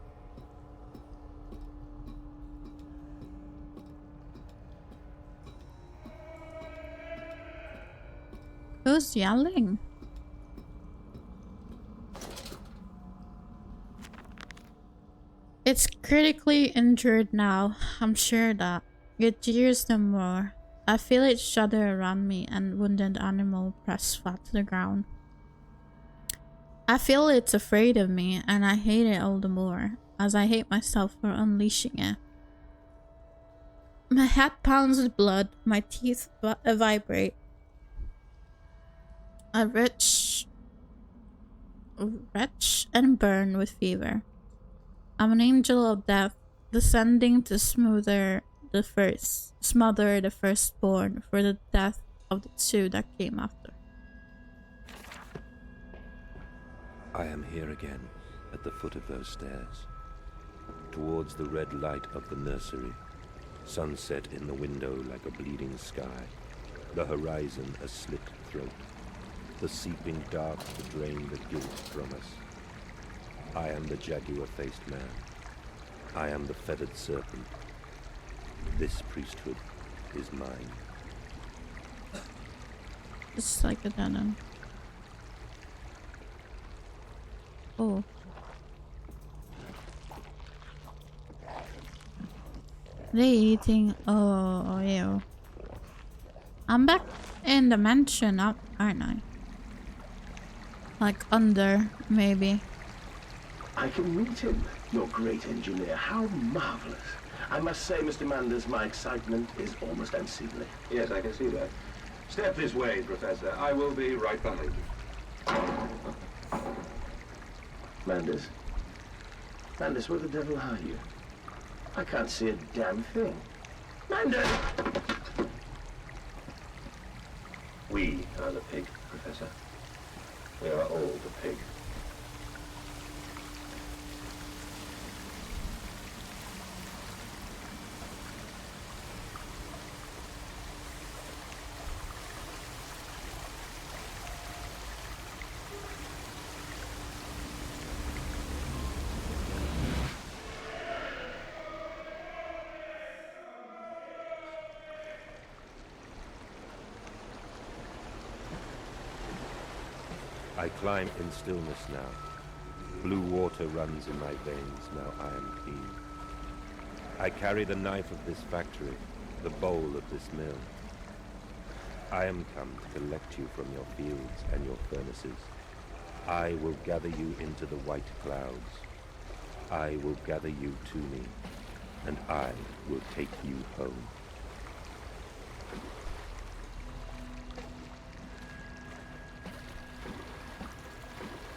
Who's yelling? It's critically injured now. I'm sure that. It jeers no more. I feel it shudder around me and wounded animal press flat to the ground. I feel it's afraid of me and I hate it all the more, as I hate myself for unleashing it. My head pounds with blood, my teeth vibrate. I retch and burn with fever. I'm an angel of death, descending to smother the firstborn for the death of the two that came after. I am here again, at the foot of those stairs. Towards the red light of the nursery. Sunset in the window like a bleeding sky. The horizon a slit throat. The seeping dark to drain the guilt from us. I am the jaguar-faced man. I am the feathered serpent. This priesthood is mine. It's like a dead end. Oh. They eating. Oh, ew. I'm back in the mansion up, aren't I? Like under, maybe. I can meet him, your great engineer. How marvelous. I must say, Mr. Manders, my excitement is almost unseemly. Yes, I can see that. Step this way, Professor. I will be right behind you. Manders? Manders, where the devil are you? I can't see a damn thing. Manders! We are the pig, Professor. We are all the pig. I climb in stillness now. Blue water runs in my veins, now I am clean. I carry the knife of this factory, the bowl of this mill. I am come to collect you from your fields and your furnaces. I will gather you into the white clouds. I will gather you to me, and I will take you home.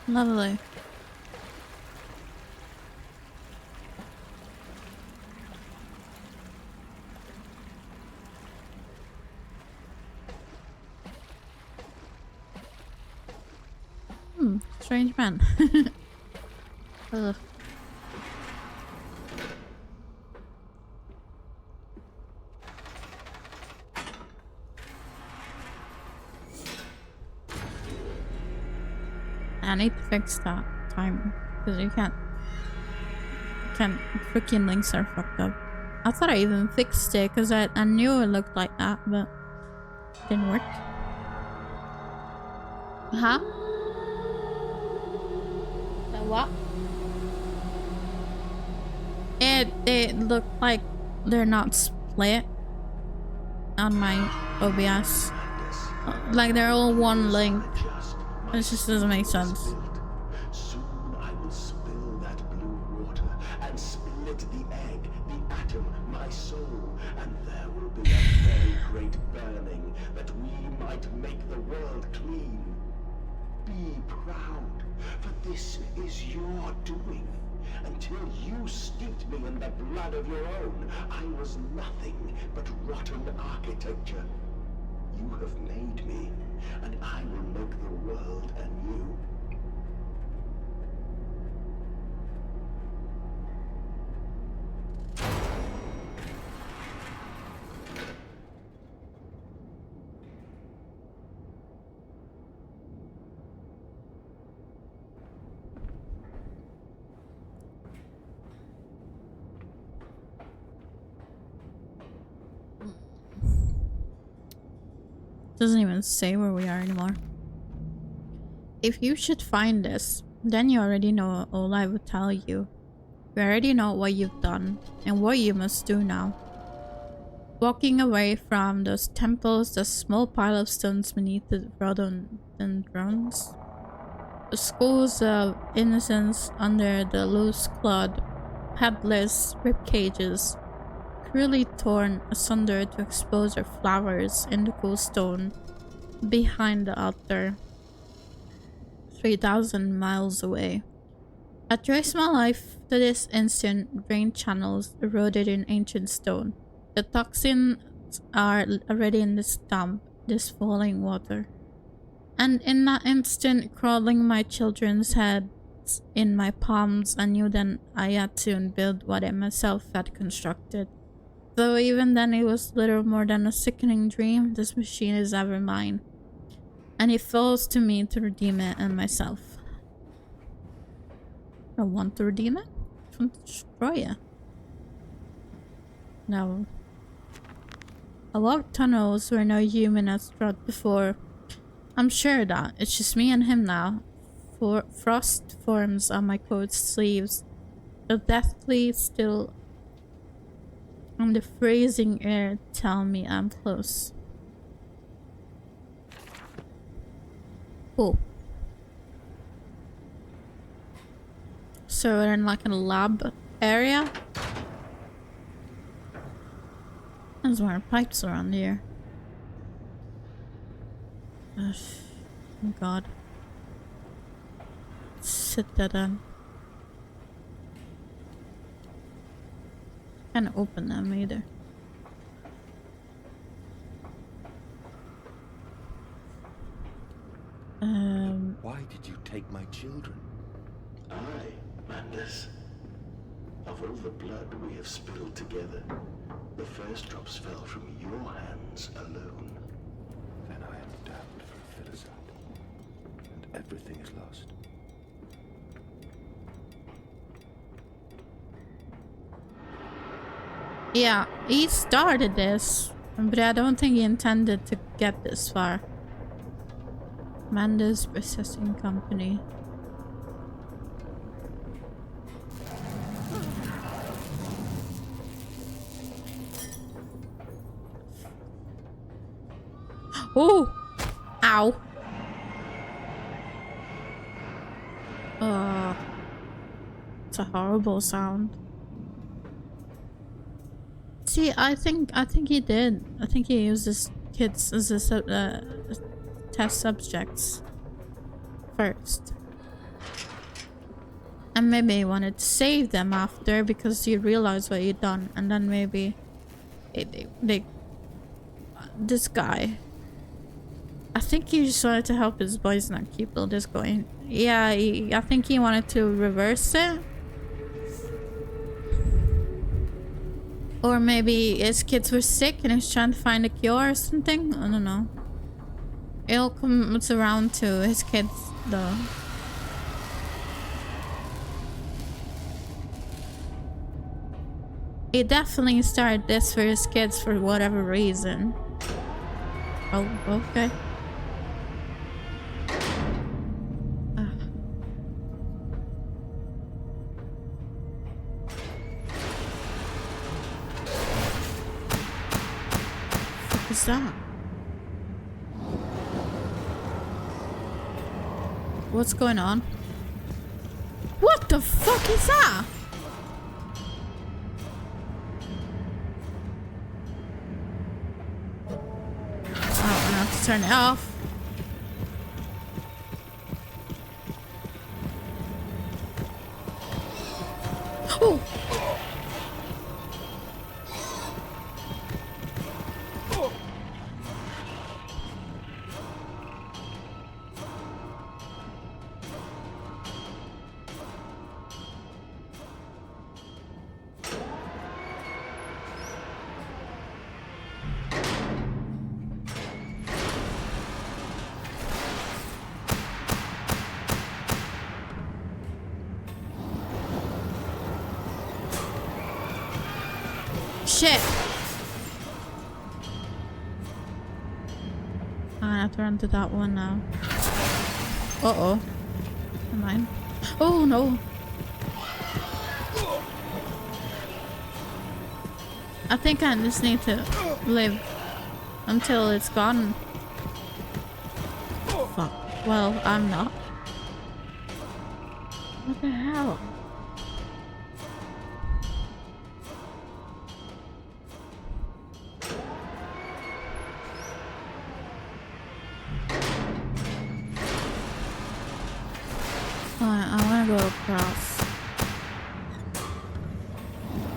Lovely. Strange man. Ugh. I need to fix that timer because you can't freaking links are fucked up. I thought I even fixed it because I knew it looked like that, but it didn't work. Huh? The what? they look like they're not split on my OBS. Like they're all one link. It just doesn't make sense. Soon I will spill that blue water and split the egg, the atom, my soul, and there will be a very great burning that we might make the world clean. Be proud, for this is your doing. Until you steeped me in the blood of your own, I was nothing but rotten architecture. You have made me, and I will make the world anew. Doesn't even say where we are anymore. If you should find this, then you already know all I would tell you. You already know what you've done and what you must do now. Walking away from those temples, the small pile of stones beneath the rhododendrons, the schools of innocence under the loose-clawed, headless rib cages, cruelly torn asunder to expose their flowers in the cool stone behind the altar, 3,000 miles away. I trace my life to this instant drain channels eroded in ancient stone. The toxins are already in this dump, this falling water. And in that instant, crawling my children's heads in my palms, I knew then I had to build what I myself had constructed. Though even then it was little more than a sickening dream, this machine is ever mine. And it falls to me to redeem it and myself. I want to redeem it? I want to destroy it. No. I walked tunnels where no human has trod before. I'm sure that it's just me and him now. Frost forms on my coat sleeves. The deathly still and the freezing air tell me I'm close. Cool. So we're in like a lab area. There's more pipes around here. Oh god. Sit that in. Can't open them either. Why did you take my children? Aye, Mandus. Of all the blood we have spilled together, the first drops fell from your hands alone. Then I am damned for a philosoph, and everything is lost. Yeah, he started this, but I don't think he intended to get this far. Manda's Processing Company. Oh! Ow! It's a horrible sound. See, I think he did. I think he used his kids as a test subjects first, and maybe he wanted to save them after because he realized what he'd done, and then maybe this guy. I think he just wanted to help his boys not keep all this going. Yeah, I think he wanted to reverse it. Or maybe his kids were sick and he's trying to find a cure or something. I don't know. It all comes around to his kids though. He definitely started this for his kids for whatever reason. Oh, okay. that? What's going on? What the fuck is that? Oh, I'm gonna have to turn it off. Oh! Shit! I have to run to that one now. Uh-oh. Never mind. Oh no! I think I just need to live until it's gone. Fuck. Well, I'm not. What the hell? I wanna go across.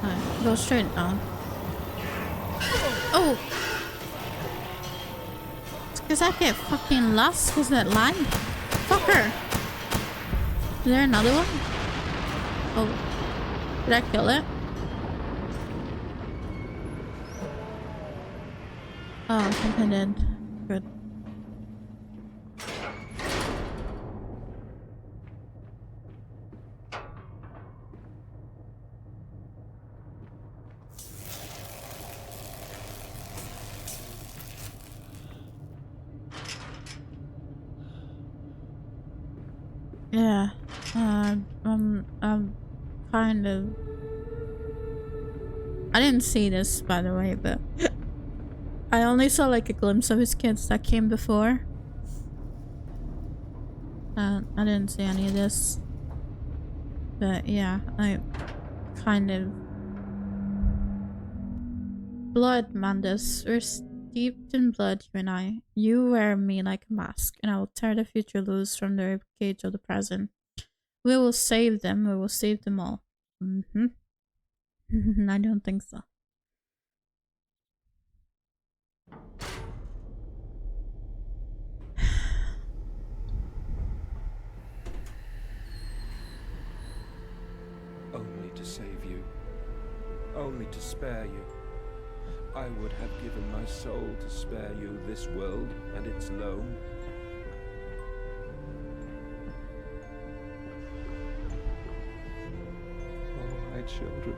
Alright, go straight down. Oh! It's cause I get fucking lost cause of that line. Fucker! Is there another one? Oh. Did I kill it? Oh, I think I did. Good. Yeah, I'm kind of... I didn't see this, by the way, but I only saw like a glimpse of his kids that came before. I didn't see any of this. But yeah, I kind of... Blood, Mandus. We're steeped in blood, you and I. You wear me like a mask, and I will tear the future loose from the ribcage of the present. We will save them. We will save them all. I don't think so. Only to save you. Only to spare you. I would have given my soul to spare you this world and its loam. Oh, my children.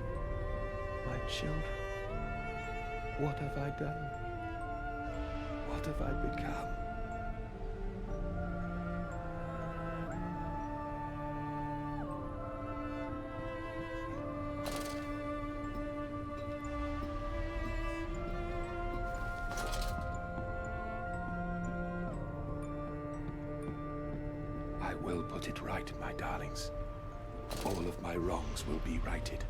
My children. What have I done? What have I become? I will put it right, my darlings. All of my wrongs will be righted.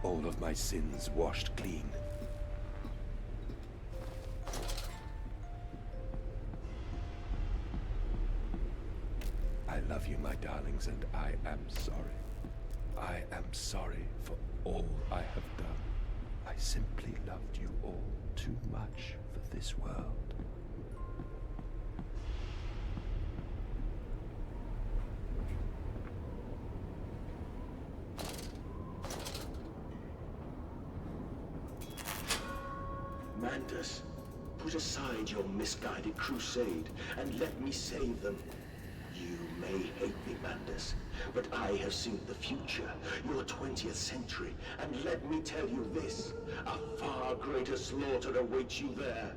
All of my sins washed clean. I love you, my darlings, and I am sorry. I am sorry for all I have done. I simply loved you all too much for this world. Mandus, put aside your misguided crusade and let me save them. You may hate me, Mandus, but I have seen the future, your 20th century, and let me tell you this, a far greater slaughter awaits you there.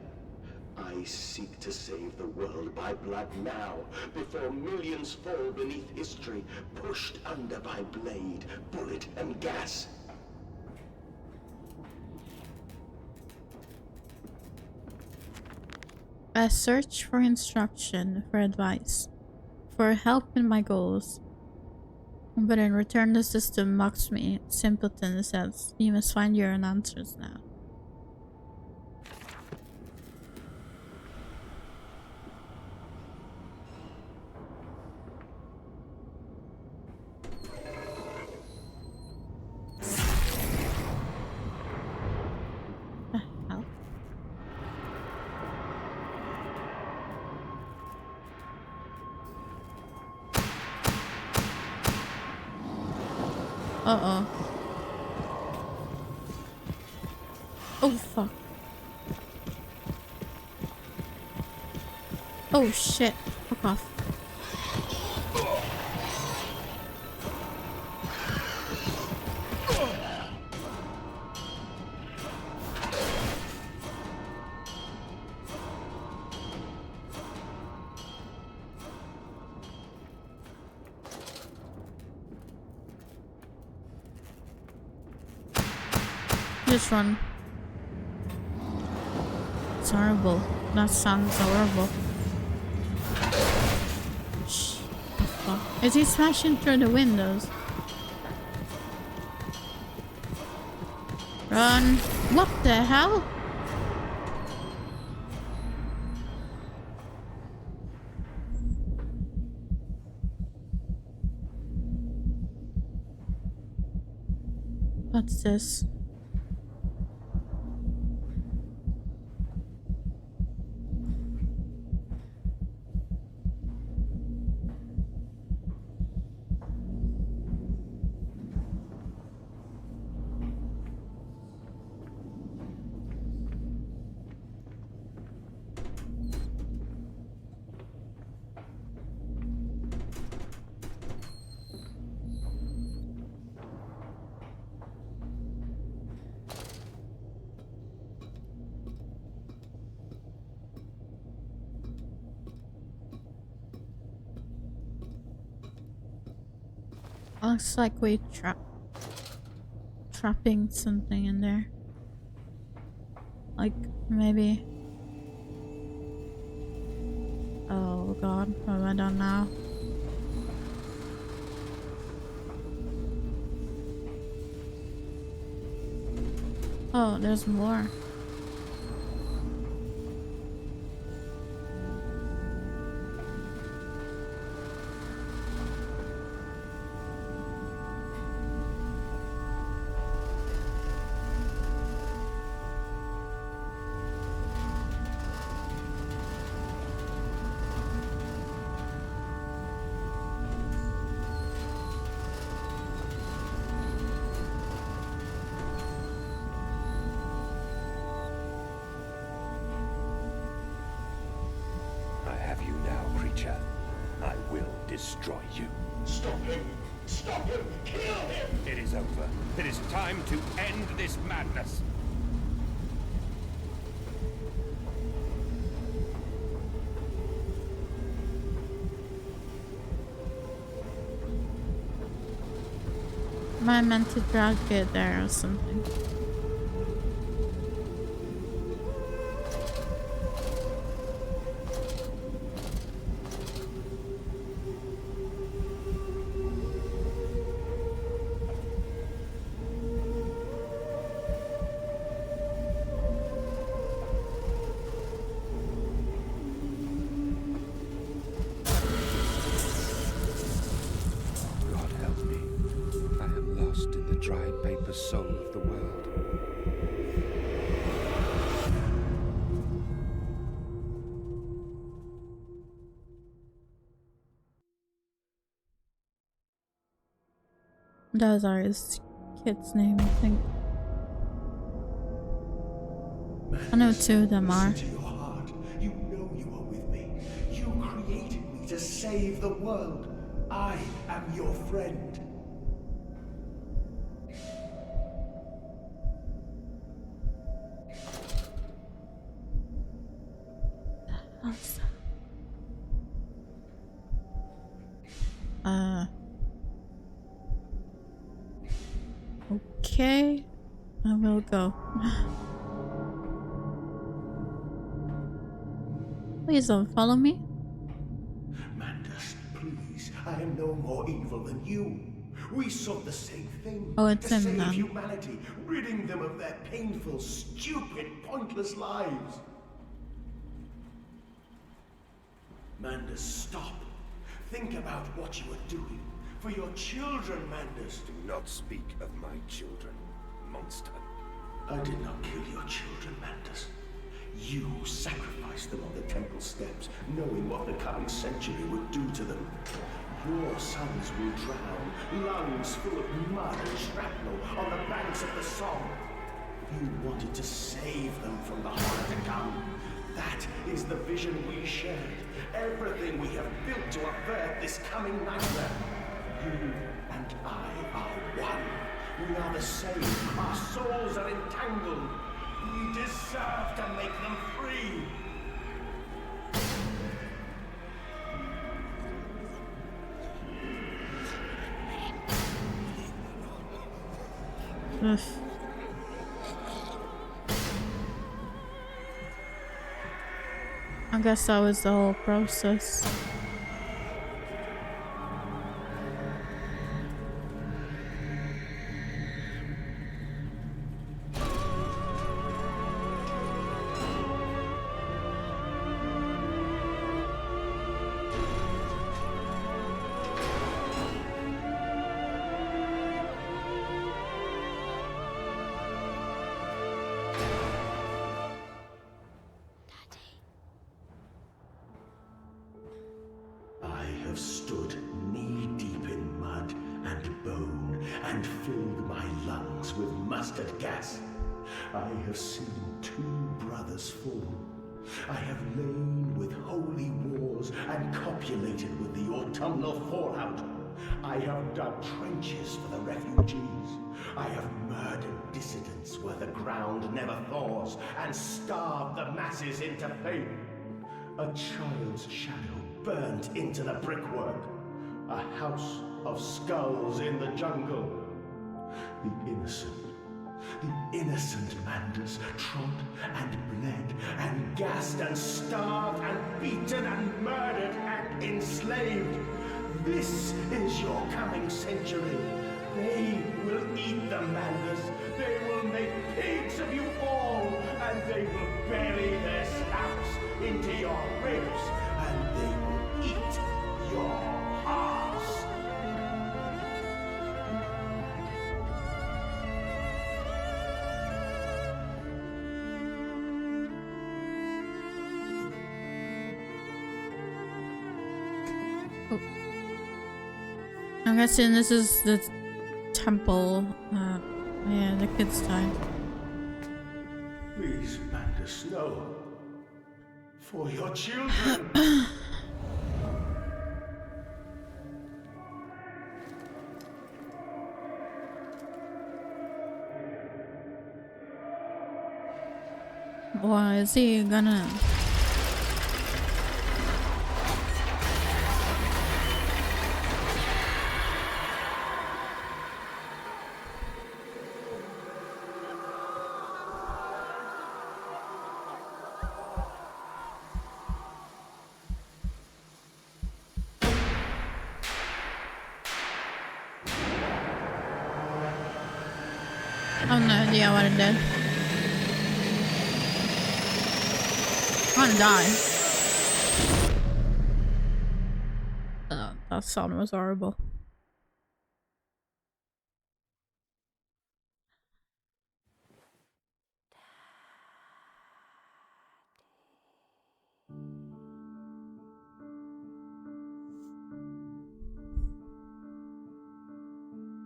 I seek to save the world by blood now, before millions fall beneath history, pushed under by blade, bullet, and gas. I search for instruction, for advice, for help in my goals. But in return the system mocks me. Simpleton says, you must find your own answers now. The hell? Uh-oh. Oh, fuck. Oh, shit. Fuck off. Just run. It's horrible. That sounds horrible. Shh. The fuck? Is he smashing through the windows? Run. What the hell? What's this? Looks like we trapping something in there. Like maybe. Oh god, what have I done now? Oh, there's more. I will destroy you. Stop him! Stop him! Kill him! It is over. It is time to end this madness. Am I meant to drag it there or something? God help me. I am lost in the dried paper soul of the world. Those are his kids' name, I think. I know two of them are. Listen to your heart. You know you are with me. You created me to save the world. I am your friend. Awesome. Okay. I will go. Please don't follow me. Mandus, please. I am no more evil than you. We sought the same thing. Oh, it's to him save then. humanity, ridding them of their painful, stupid, pointless lives. Mandus, stop. Think about what you are doing. For your children, Mandus. Do not speak of my children, monster. I did not kill your children, Mandus. You sacrificed them on the temple steps, knowing what the coming century would do to them. Your sons will drown, lungs full of mud and shrapnel on the banks of the Somme. You wanted to save them from the horror to come. That is the vision we shared. Everything we have built to avert this coming nightmare. You and I are one. We are the same. Our souls are entangled. We deserve to make them free. Ugh. I guess that was the whole process. I have stood knee-deep in mud and bone and filled my lungs with mustard gas. I have seen 2 brothers fall. I have lain with holy wars and copulated with the autumnal fallout. I have dug trenches for the refugees. I have murdered dissidents where the ground never thaws and starved the masses into faith. A child's shadow burnt into the brickwork. A house of skulls in the jungle. The innocent Mandus trod and bled and gassed and starved and beaten and murdered and enslaved. This is your coming century. They will eat the Mandus. They will make pigs of you all, and they will bury their scalps into your ribs, and they will eat your hearts. Oh. I'm guessing this is the temple. Yeah, the kids died. Please, Mandus, no. For your children. Why is he gonna? I have no idea what it did. I'm gonna die. That sound was horrible.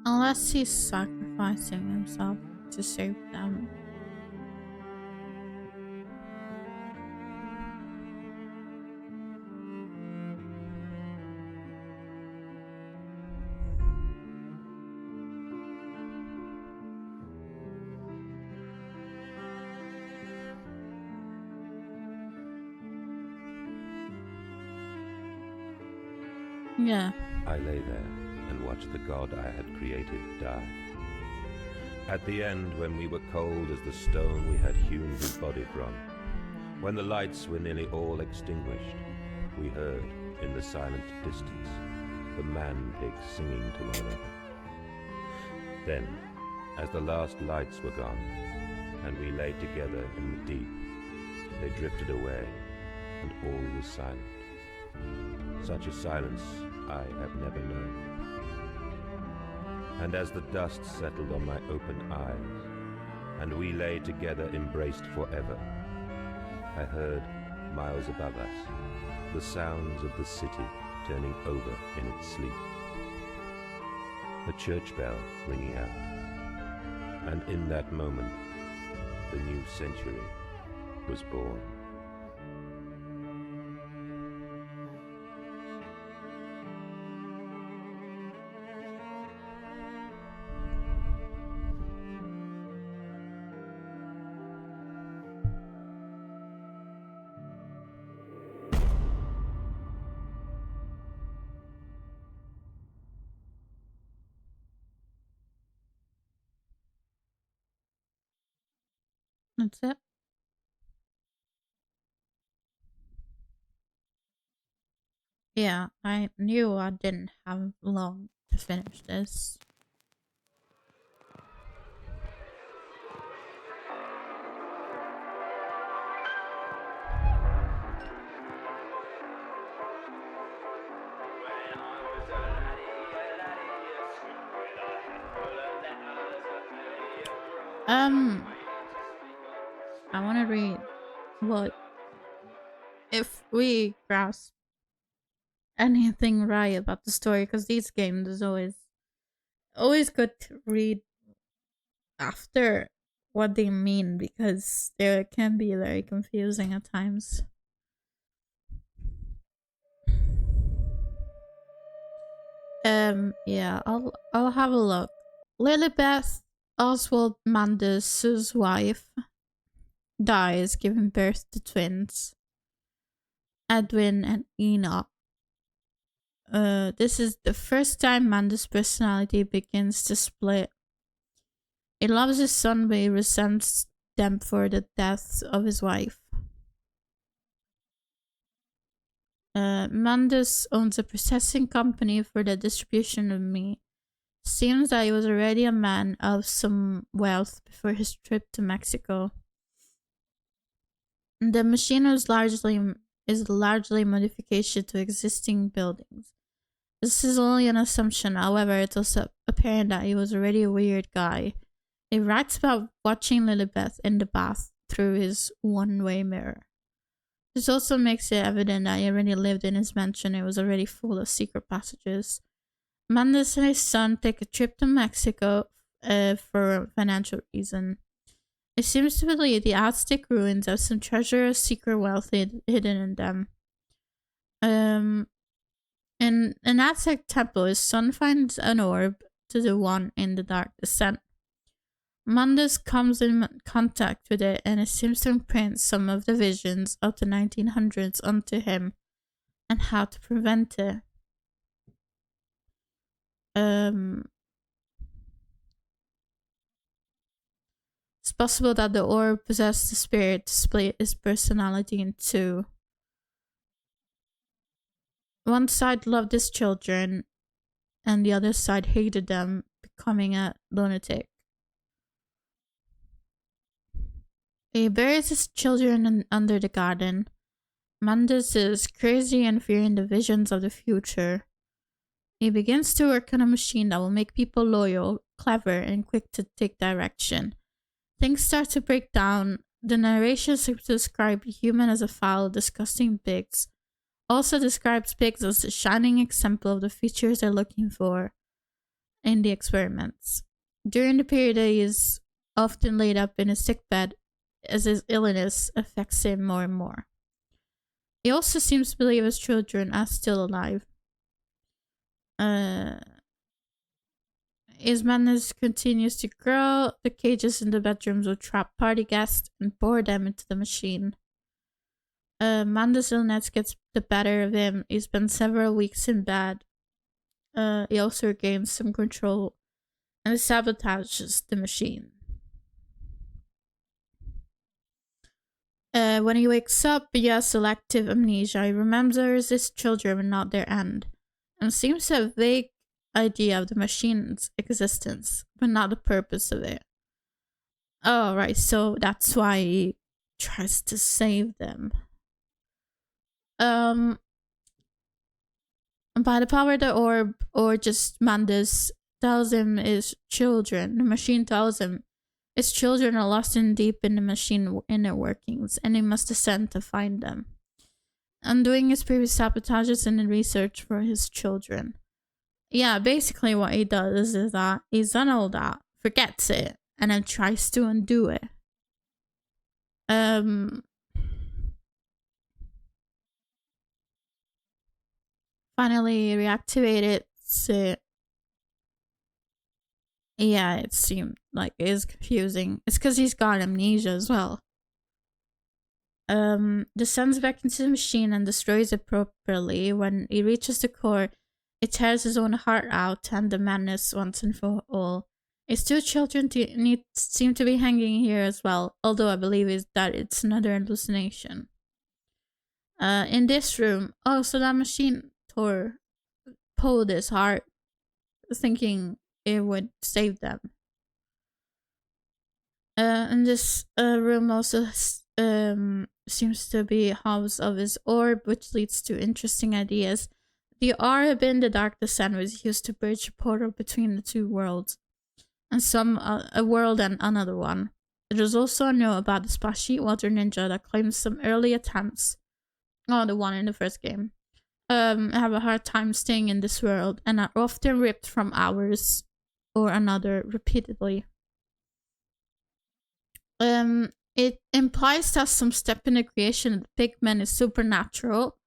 Unless he's sacrificing himself to save them. Yeah. I lay there and watched the god I had created die. At the end, when we were cold as the stone we had hewn his body from, When the lights were nearly all extinguished, we heard, in the silent distance, the man-pigs singing to one another. Then, as the last lights were gone, and we lay together in the deep, they drifted away, and all was silent. Such a silence I have never known. And as the dust settled on my open eyes, and we lay together embraced forever, I heard, miles above us, the sounds of the city turning over in its sleep. A church bell ringing out, and in that moment, the new century was born. That's it. Yeah, I knew I didn't have long to finish this. I want to read what if we grasp anything right about the story, because these games is always good to read after what they mean, because they can be very confusing at times. Yeah, I'll have a look. Lilibeth, Oswald Mandus's wife, dies giving birth to twins, Edwin and Enoch. This is the first time Mandus' personality begins to split. He loves his son, but he resents them for the death of his wife. Mandus owns a processing company for the distribution of meat. Seems that he was already a man of some wealth before his trip to Mexico. The machine is largely modification to existing buildings. This is only an assumption, however, it's also apparent that he was already a weird guy. He writes about watching Lilibeth in the bath through his one-way mirror. This also makes it evident that he already lived in his mansion. It was already full of secret passages. Mandus and his son take a trip to Mexico for a financial reason. It seems to believe the Aztec ruins have some treasure or secret wealth hidden in them. In an Aztec temple, his son finds an orb to the one in the Dark Descent. Mandus comes in contact with it, and it seems to imprint some of the visions of the 1900s onto him and how to prevent it. It's possible that the orb possessed the spirit to split his personality in two. One side loved his children, and the other side hated them, becoming a lunatic. He buries his children under the garden. Mandus is crazy and fearing the visions of the future. He begins to work on a machine that will make people loyal, clever, and quick to take direction. Things start to break down. The narration seems to describe human as a foul, disgusting pigs. Also describes pigs as a shining example of the features they're looking for in the experiments. During the period, he is often laid up in a sick bed as his illness affects him more and more. He also seems to believe his children are still alive. His madness continues to grow. The cages in the bedrooms will trap party guests and pour them into the machine. Manda's illness gets the better of him. He spends several weeks in bed. He also regains some control and sabotages the machine. When he wakes up, he has selective amnesia. He remembers his children but not their end, and seems to have a vague idea of the machine's existence, but not the purpose of it. Oh, right, so that's why he tries to save them. By the power of the orb, or just Mandus tells him his children, the machine tells him his children are lost in deep in the machine inner workings, and he must ascend to find them. Undoing his previous sabotages in the research for his children. Yeah, basically what he does is that he's done all that, forgets it, and then tries to undo it. Finally reactivated it. Yeah, it seemed like it is confusing. It's because he's got amnesia as well. Descends back into the machine and destroys it properly. When he reaches the core, it tears his own heart out and the madness once and for all. His two children seem to be hanging here as well, although I believe that it's another hallucination. In this room, so that machine pulled his heart, thinking it would save them. And this room also seems to be house of his orb, which leads to interesting ideas. The orb in the Dark Descent was used to bridge a portal between the two worlds, and a world and another one. There's also a note about the splashy water ninja that claims some early attempts, the one in the first game, have a hard time staying in this world and are often ripped from ours or another repeatedly. It implies that some step in the creation of the pigmen is supernatural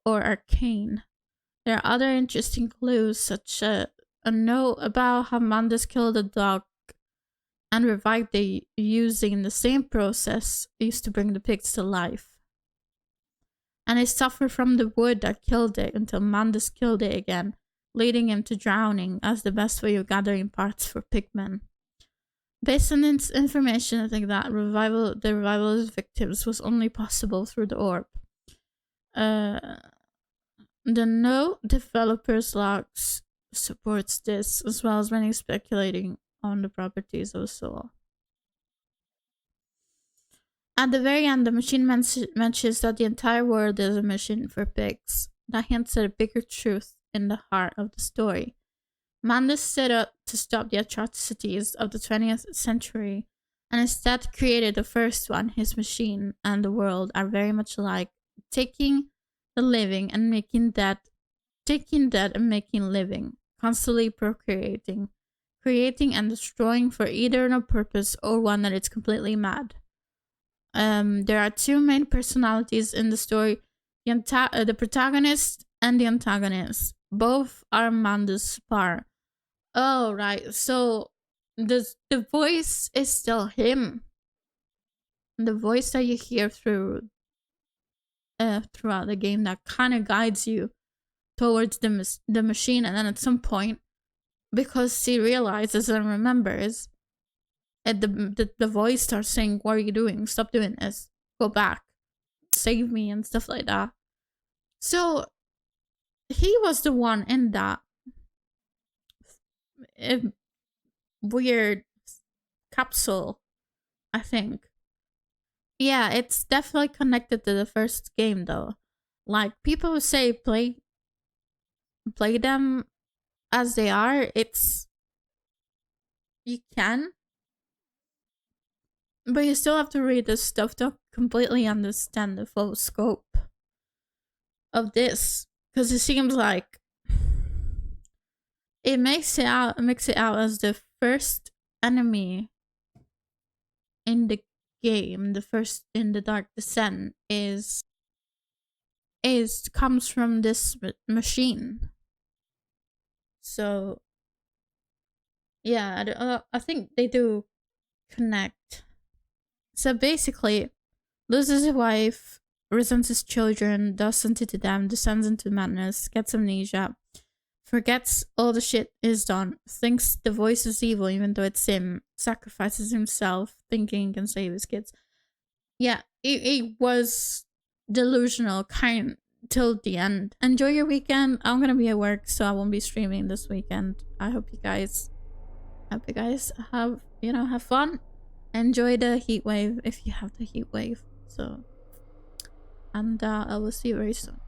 or arcane. There are other interesting clues, such as a note about how Mandus killed a dog and revived it using the same process used to bring the pigs to life. And it suffered from the wood that killed it until Mandus killed it again, leading him to drowning as the best way of gathering parts for pigmen. Based on this information, I think that the revival of his victims was only possible through the orb. The no developers logs supports this, as well as many speculating on the properties of soul. At the very end, the machine mentions that the entire world is a mission for pigs. That hints at a bigger truth in the heart of the story. Mandus set out to stop the atrocities of the 20th century, and instead created the first one. His machine and the world are very much alike, taking the living and making dead, taking dead and making living, constantly procreating, creating and destroying for either no purpose or one that is completely mad. There are two main personalities in the story, the protagonist and the antagonist. Both are Mandus' par. Oh, right. So the voice is still him. The voice that you hear throughout the game that kind of guides you towards the machine, and then at some point, because he realizes and remembers, the voice starts saying, "What are you doing? Stop doing this. Go back. Save me," and stuff like that. So he was the one in that weird capsule, I think. Yeah, it's definitely connected to the first game though. Like, people who say play them as they are, you can, but you still have to read this stuff to completely understand the full scope of this, because it seems like it makes it out as the first enemy in the game, the first in the Dark Descent comes from this machine. So yeah, I think they do connect. So basically, loses his wife, resents his children, does something to them, descends into madness, gets amnesia, forgets all the shit is done, thinks the voice is evil even though it's him, sacrifices himself thinking he can save his kids. yeah, it was delusional kind till the end. Enjoy your weekend. I'm gonna be at work, so I won't be streaming this weekend. I hope you guys have, you know, have fun. Enjoy the heat wave if you have the heat wave. So, and I will see you very soon.